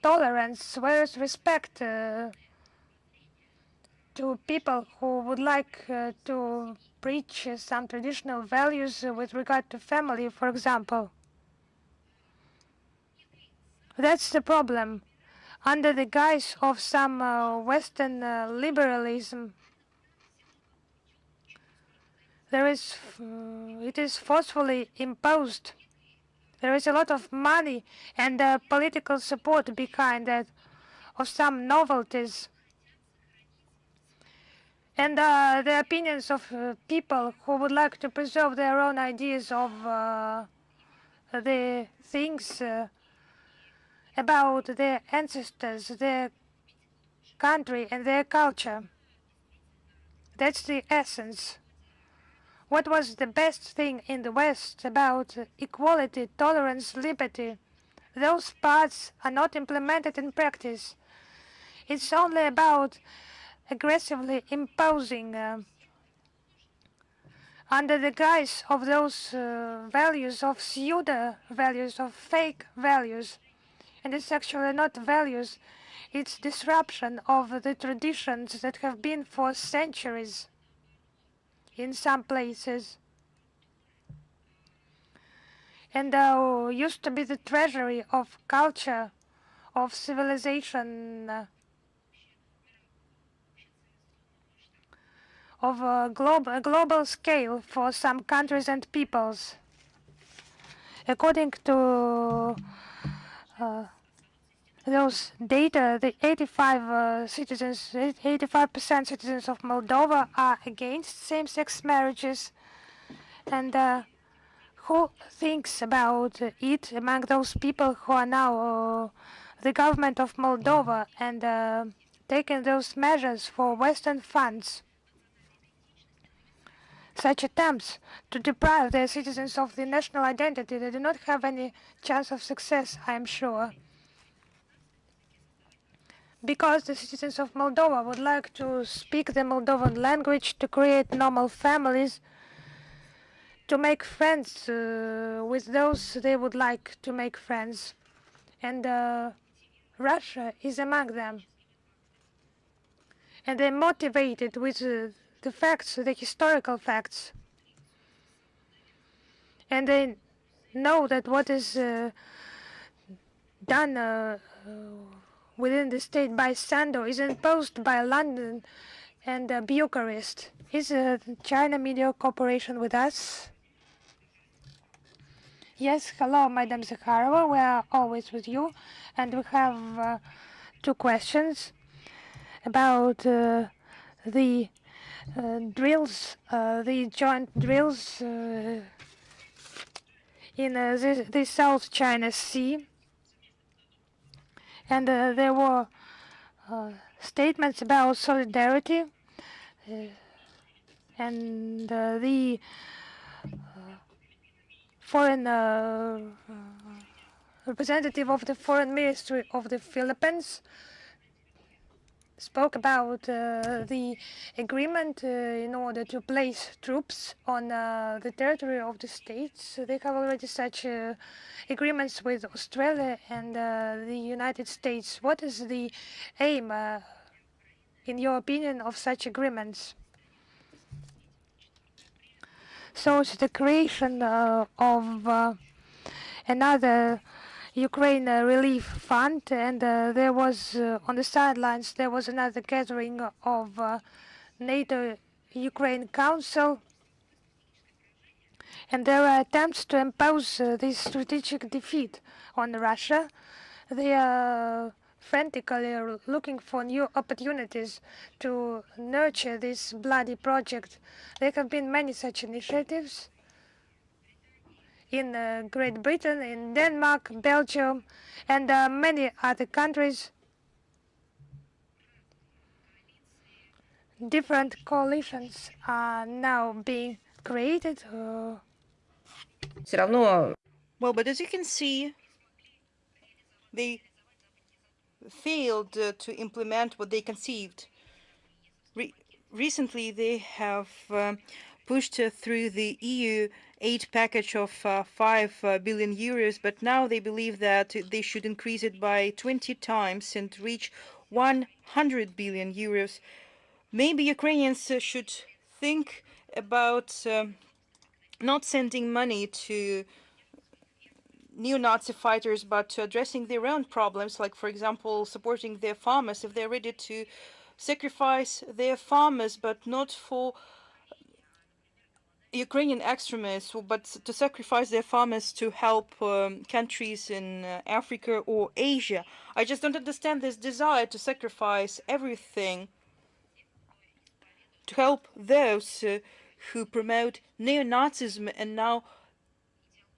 tolerance? Where is respect to people who would like to preach some traditional values with regard to family, for example? That's the problem. Under the guise of some Western liberalism, it is forcefully imposed. There is a lot of money and political support behind that, of some novelties. And the opinions of people who would like to preserve their own ideas of the things about their ancestors, their country, and their culture. That's the essence. What was the best thing in the West about equality, tolerance, liberty? Those parts are not implemented in practice. It's only about aggressively imposing under the guise of those values, of pseudo values, of fake values. And it's actually not values, it's disruption of the traditions that have been for centuries in some places. And used to be the treasury of culture, of civilization, of a global scale for some countries and peoples. According to those data, the 85% citizens of Moldova are against same-sex marriages. And who thinks about it among those people who are now the government of Moldova and taking those measures for Western funds? Such attempts to deprive their citizens of the national identity, they do not have any chance of success, I am sure. Because the citizens of Moldova would like to speak the Moldovan language, to create normal families, to make friends with those they would like to make friends. And Russia is among them. And they're motivated with the facts, the historical facts. And they know that what is done within the state by Sando is imposed by London and Bucharest. Is China Media Corporation with us? Yes, hello, Madam Zakharova. We are always with you, and we have two questions about the drills, the joint drills in the South China Sea. And there were statements about solidarity and the foreign representative of the foreign ministry of the Philippines spoke about the agreement in order to place troops on the territory of the states. They have already such agreements with Australia and the United States. What is the aim, in your opinion, of such agreements? So it's the creation of another Ukraine Relief Fund, and there was on the sidelines there was another gathering of NATO Ukraine Council, and there are attempts to impose this strategic defeat on Russia. They are frantically looking for new opportunities to nurture this bloody project. There have been many such initiatives in Great Britain, in Denmark, Belgium, and many other countries. Different coalitions are now being created. Все равно Well, but as you can see, they failed to implement what they conceived. Recently, they have pushed through the EU aid package of 5 billion euros, but now they believe that they should increase it by 20 times and reach 100 billion euros. Maybe Ukrainians should think about not sending money to neo-Nazi fighters, but to addressing their own problems, like, for example, supporting their farmers if they're ready to sacrifice their farmers, but not for Ukrainian extremists, but to sacrifice their farmers to help countries in Africa or Asia. I just don't understand this desire to sacrifice everything to help those who promote neo-Nazism and now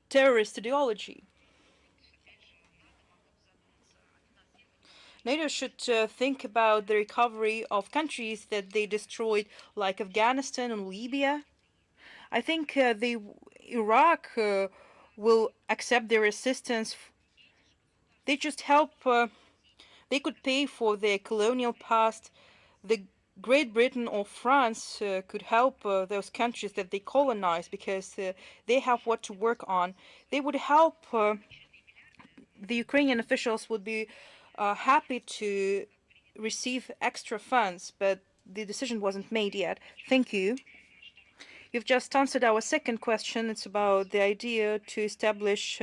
terrorist ideology. NATO should think about the recovery of countries that they destroyed, like Afghanistan and Libya. I think the Iraq will accept their assistance. They just help. They could pay for their colonial past. The Great Britain or France could help those countries that they colonized because they have what to work on. They would help the Ukrainian officials would be happy to receive extra funds, but the decision wasn't made yet. Thank you. You've just answered our second question. It's about the idea to establish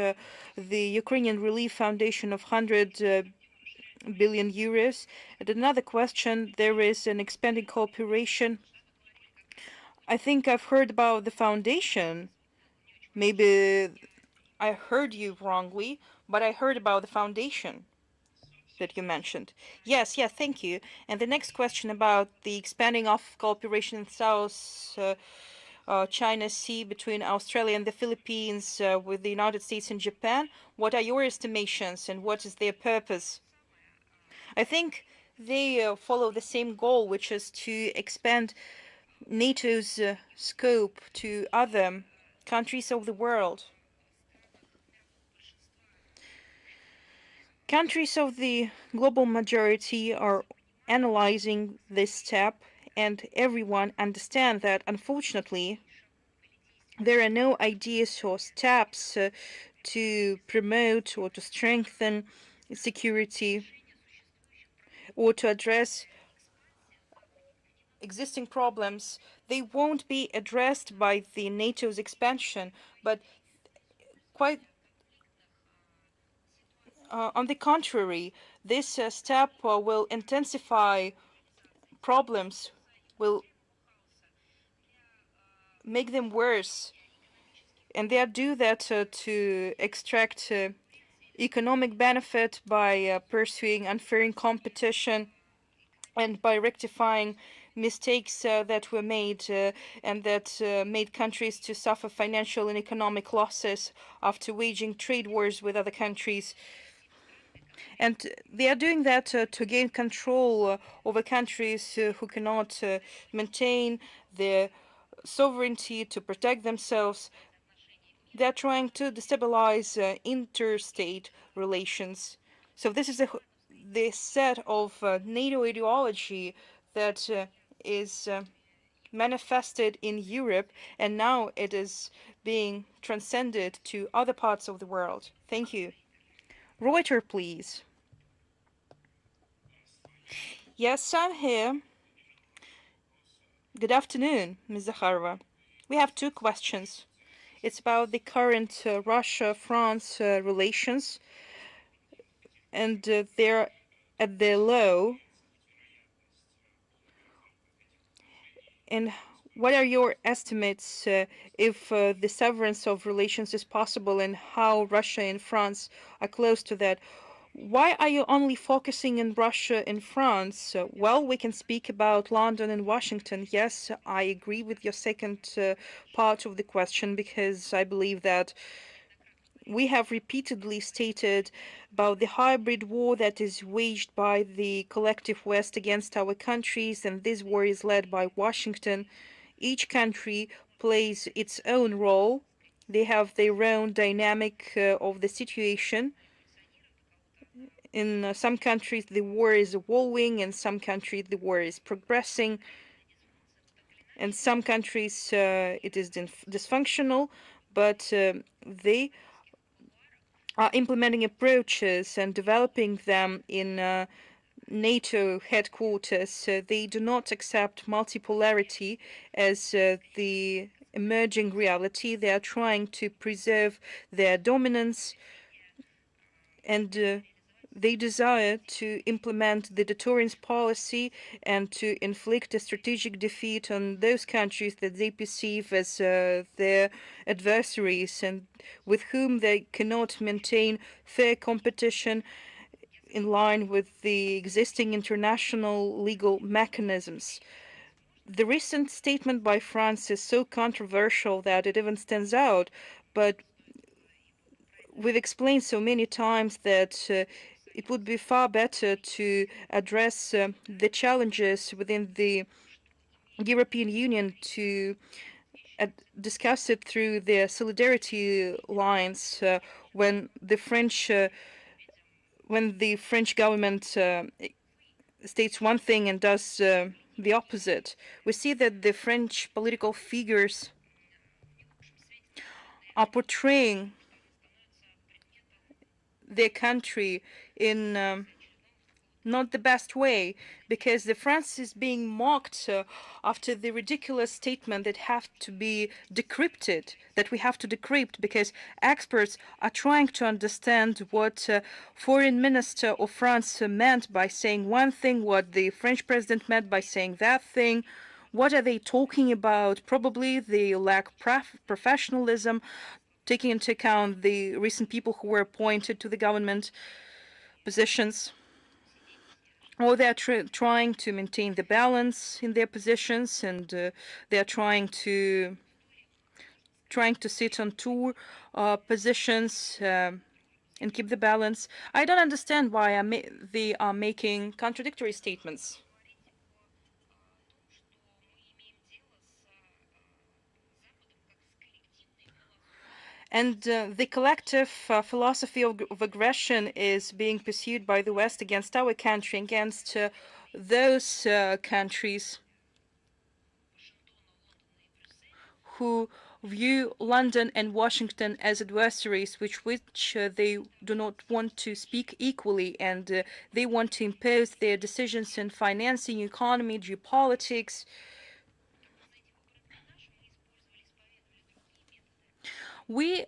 the Ukrainian Relief Foundation of 100 billion euros. And another question, there is an expanding cooperation. I think I've heard about the foundation. Maybe I heard you wrongly, but I heard about the foundation that you mentioned. Yes, yes, thank you. And the next question about the expanding of cooperation in South China Sea between Australia and the Philippines with the United States and Japan. What are your estimations and what is their purpose? I think they follow the same goal, which is to expand NATO's scope to other countries of the world. Countries of the global majority are analyzing this step, and everyone understands that unfortunately there are no ideas or steps to promote or to strengthen security or to address existing problems. They won't be addressed by the NATO's expansion, but quite on the contrary, this step will intensify problems, will make them worse, and they do that to extract economic benefit by pursuing unfair competition and by rectifying mistakes that were made and that made countries to suffer financial and economic losses after waging trade wars with other countries. And they are doing that to gain control over countries who cannot maintain their sovereignty to protect themselves. They are trying to destabilize interstate relations. So this is the set of NATO ideology that is manifested in Europe, and now it is being transcended to other parts of the world. Thank you. Reuters, please. Yes, I'm here. Good afternoon, Ms. Zakharova. We have two questions. It's about the current Russia-France relations, and they're at their low. And what are your estimates if the severance of relations is possible and how Russia and France are close to that? Why are you only focusing in Russia and France? Well, we can speak about London and Washington. Yes, I agree with your second part of the question because I believe that we have repeatedly stated about the hybrid war that is waged by the collective West against our countries, and this war is led by Washington. Each country plays its own role. They have their own dynamic of the situation. In some countries, the war is evolving. In some countries, the war is progressing. In some countries, it is dysfunctional, but they are implementing approaches and developing them in NATO headquarters. They do not accept multipolarity as the emerging reality. They are trying to preserve their dominance, and they desire to implement the deterrence policy and to inflict a strategic defeat on those countries that they perceive as their adversaries and with whom they cannot maintain fair competition in line with the existing international legal mechanisms. The recent statement by France is so controversial that it even stands out, but we've explained so many times that it would be far better to address the challenges within the European Union to discuss it through the solidarity lines when the French government states one thing and does the opposite. We see that the French political figures are portraying their country in not the best way, because the France is being mocked after the ridiculous statement that have to be decrypted, that we have to decrypt, because experts are trying to understand what foreign minister of France meant by saying one thing, what the French president meant by saying that thing. What are they talking about? Probably they lack professionalism, taking into account the recent people who were appointed to the government positions, or they're trying to maintain the balance in their positions, and they're trying to sit on two positions and keep the balance. I don't understand why they are making contradictory statements. And the collective philosophy of aggression is being pursued by the West against our country, against those countries who view London and Washington as adversaries, which they do not want to speak equally, and they want to impose their decisions in financing, economy, geopolitics. We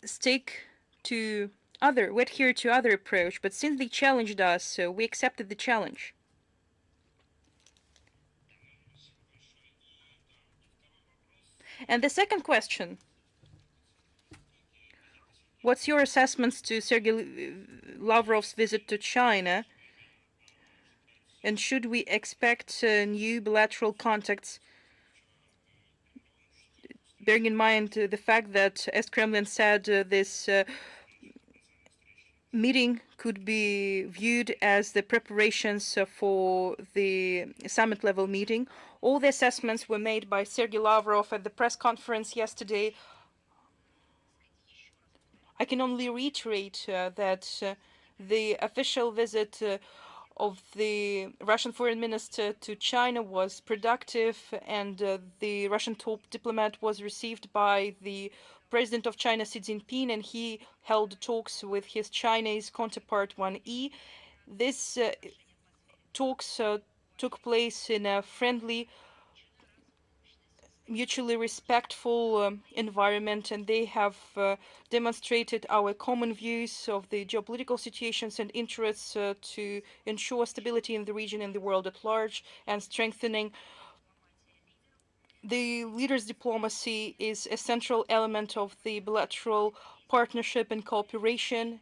stick to we adhere to other approach, but since they challenged us, so we accepted the challenge. And the second question: what's your assessments to Sergei Lavrov's visit to China? And should we expect new bilateral contacts, bearing in mind the fact that, as Kremlin said, this meeting could be viewed as the preparations for the summit level meeting? All the assessments were made by Sergei Lavrov at the press conference yesterday. I can only reiterate that the official visit of the Russian foreign minister to China was productive, and the Russian top diplomat was received by the president of China, Xi Jinping, and he held talks with his Chinese counterpart, Wang Yi. This talks took place in a friendly, mutually respectful environment, and they have demonstrated our common views of the geopolitical situations and interests to ensure stability in the region and the world at large, and strengthening the leaders' diplomacy is a central element of the bilateral partnership and cooperation,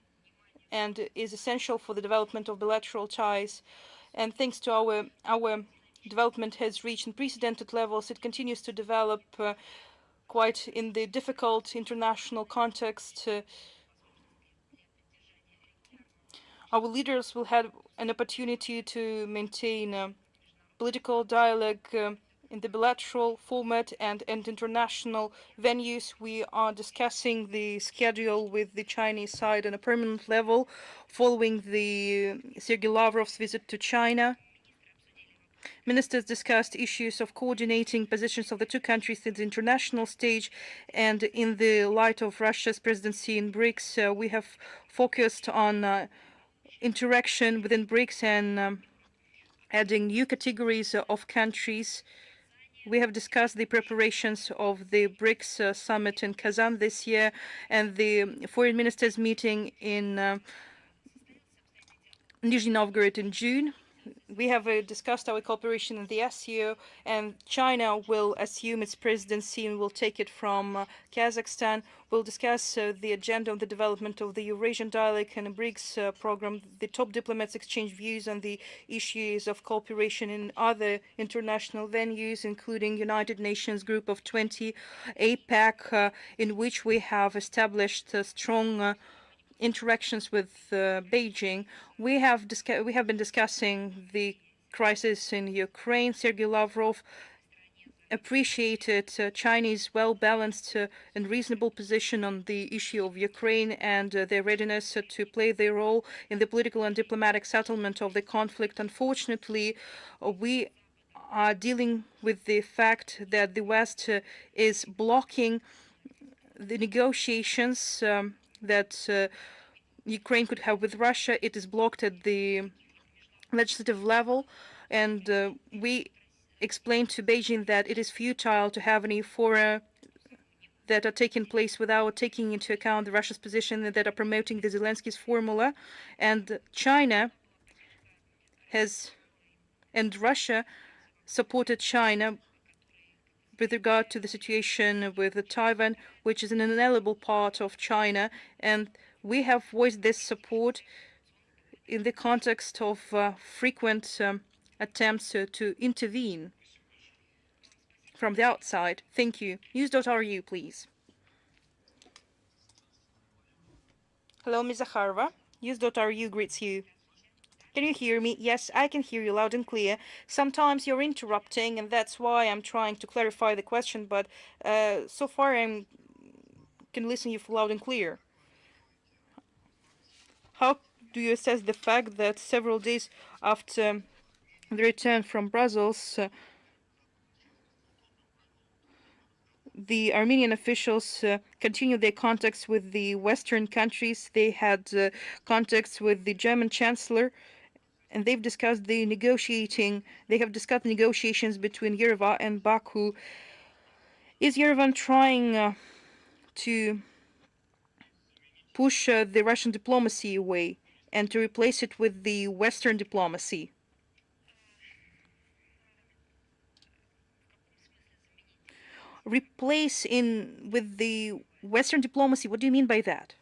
and is essential for the development of bilateral ties. And thanks to our development has reached unprecedented levels. It continues to develop quite in the difficult international context. Our leaders will have an opportunity to maintain political dialogue in the bilateral format and international venues. We are discussing the schedule with the Chinese side on a permanent level following the Sergei Lavrov's visit to China. Ministers discussed issues of coordinating positions of the two countries in the international stage, and in the light of Russia's presidency in BRICS, we have focused on interaction within BRICS and adding new categories of countries. We have discussed the preparations of the BRICS summit in Kazan this year and the foreign ministers meeting in Nizhny Novgorod in June. We have discussed our cooperation in the SCO, and China will assume its presidency and will take it from Kazakhstan. We'll discuss the agenda of the development of the Eurasian dialogue and BRICS program. The top diplomats exchange views on the issues of cooperation in other international venues, including United Nations Group of 20, APEC, in which we have established strong interactions with Beijing. We have been discussing the crisis in Ukraine. Sergei Lavrov appreciated Chinese well-balanced and reasonable position on the issue of Ukraine and their readiness to play their role in the political and diplomatic settlement of the conflict. Unfortunately, we are dealing with the fact that the West is blocking the negotiations that Ukraine could have with Russia. It is blocked at the legislative level, and we explained to Beijing that it is futile to have any fora that are taking place without taking into account the Russia's position that are promoting the Zelensky's formula, and China has and Russia supported China with regard to the situation with Taiwan, which is an inalienable part of China, and we have voiced this support in the context of frequent attempts to intervene from the outside. Thank you. News.ru, please. Hello, Ms. Zakharova. News.ru greets you. Can you hear me? Yes, I can hear you loud and clear. Sometimes you're interrupting, and that's why I'm trying to clarify the question, but so far I can listen you loud and clear. How do you assess the fact that several days after the return from Brussels, the Armenian officials continued their contacts with the Western countries? They had contacts with the German Chancellor, and they have discussed negotiations between Yerevan and Baku. Is Yerevan trying to push the Russian diplomacy away and to replace it with the Western diplomacy? Replace in with the Western diplomacy? What do you mean by that?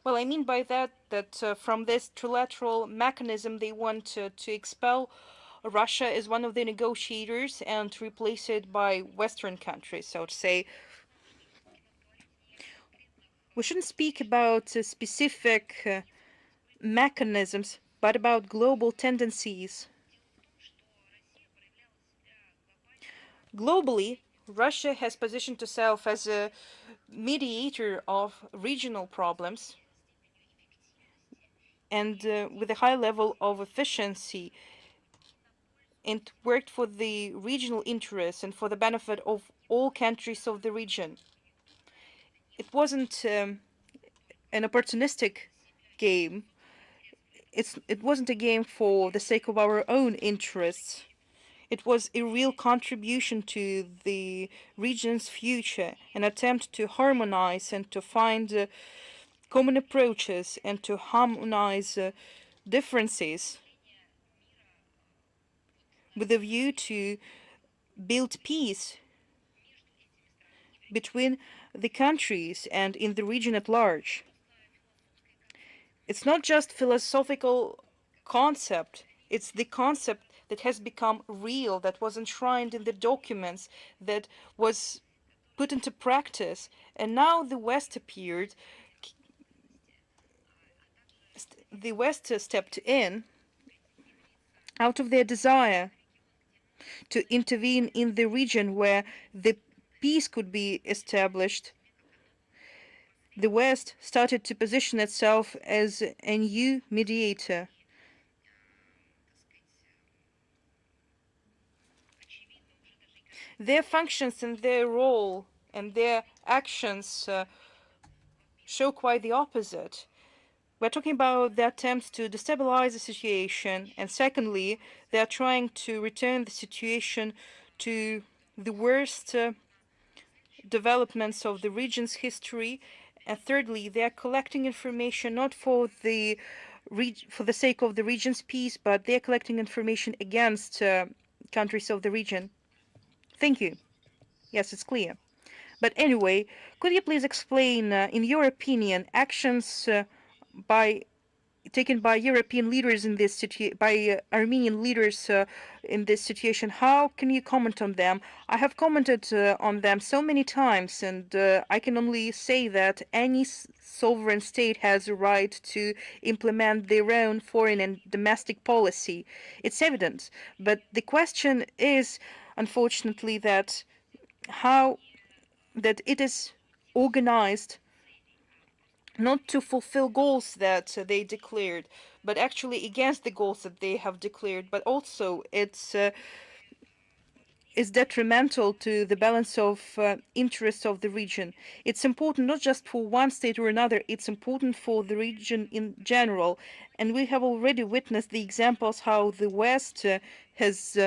Well, I mean by that from this trilateral mechanism they want to expel Russia as one of the negotiators and to replace it by Western countries. So to say, we shouldn't speak about specific mechanisms, but about global tendencies. Globally, Russia has positioned itself as a mediator of regional problems and with a high level of efficiency, and worked for the regional interests and for the benefit of all countries of the region. It wasn't an opportunistic game. It wasn't a game for the sake of our own interests. It was a real contribution to the region's future, an attempt to harmonize and to find common approaches and to harmonize differences with a view to build peace between the countries and in the region at large. It's not just philosophical concept, it's the concept that has become real, that was enshrined in the documents, that was put into practice, and now the West appeared. The West stepped in out of their desire to intervene in the region where the peace could be established. The West started to position itself as a new mediator. Their functions and their role and their actions show quite the opposite. We're talking about the attempts to destabilize the situation, and secondly, they are trying to return the situation to the worst developments of the region's history, and thirdly, they are collecting information not for the sake of the region's peace, but they are collecting information against countries of the region. Thank you. Yes, it's clear. But anyway, could you please explain, in your opinion, actions by taken by European leaders in this by Armenian leaders in this situation? How can you comment on them? I have commented on them so many times, and I can only say that any sovereign state has a right to implement their own foreign and domestic policy. It's evident, but the question is, unfortunately, that how that it is organized not to fulfill goals that they declared, but actually against the goals that they have declared. But also, is detrimental to the balance of interests of the region. It's important not just for one state or another, it's important for the region in general. And we have already witnessed the examples how the West has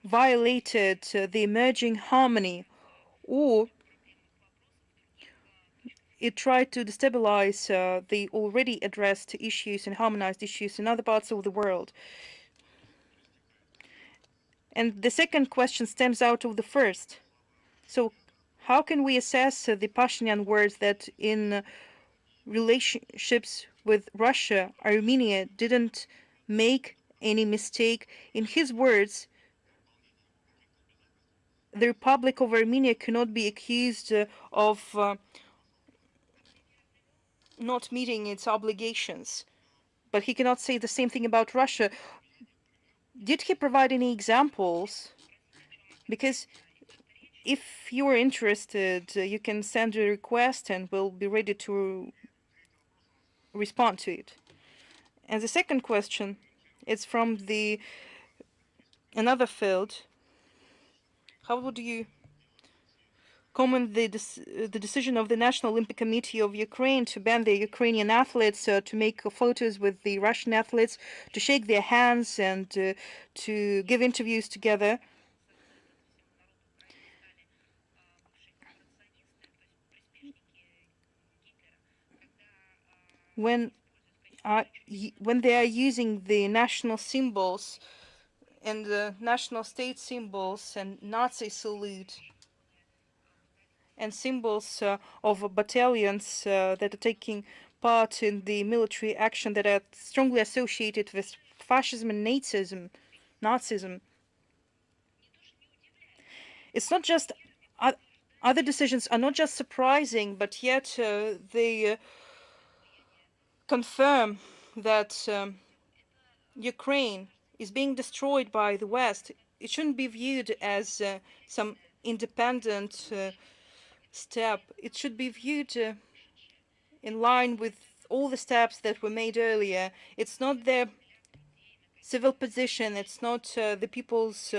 violated the emerging harmony, or it tried to destabilize the already addressed issues and harmonized issues in other parts of the world. And the second question stems out of the first. So how can we assess the Pashinyan words that in relationships with Russia, Armenia didn't make any mistake? In his words, the Republic of Armenia cannot be accused of not meeting its obligations. But he cannot say the same thing about Russia. Did he provide any examples? Because if you are interested, you can send a request and we'll be ready to respond to it. And the second question is from another field. How would you comment the decision of the National Olympic Committee of Ukraine to ban the Ukrainian athletes to make photos with the Russian athletes, to shake their hands and to give interviews together? When they are using the national symbols and the national state symbols and Nazi salute and symbols of battalions that are taking part in the military action that are strongly associated with fascism and Nazism. It's not just other decisions are not just surprising, but yet they confirm that Ukraine is being destroyed by the West. It shouldn't be viewed as some independent step. It should be viewed in line with all the steps that were made earlier. It's not their civil position, it's not the people's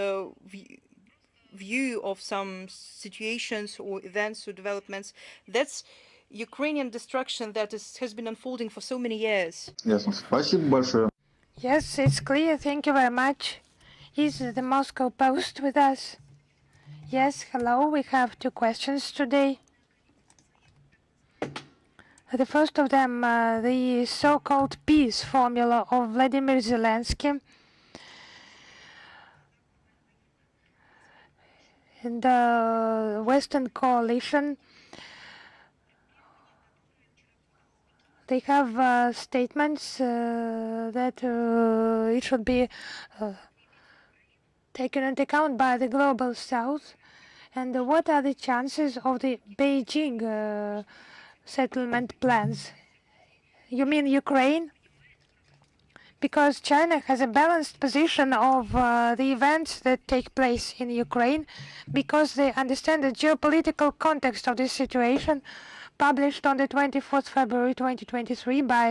view of some situations or events or developments. That's Ukrainian destruction that has been unfolding for so many years. Ясно. Спасибо большое. Yes, it's clear. Thank you very much. Is the Moscow Post with us? Yes, hello. We have two questions today. The first of them, the so-called peace formula of Vladimir Zelensky. And the Western coalition, they have statements that it should be taken into account by the global South. And what are the chances of the Beijing settlement plans? You mean Ukraine? Because China has a balanced position of the events that take place in Ukraine, because they understand the geopolitical context of this situation, published on the 24th February 2023 by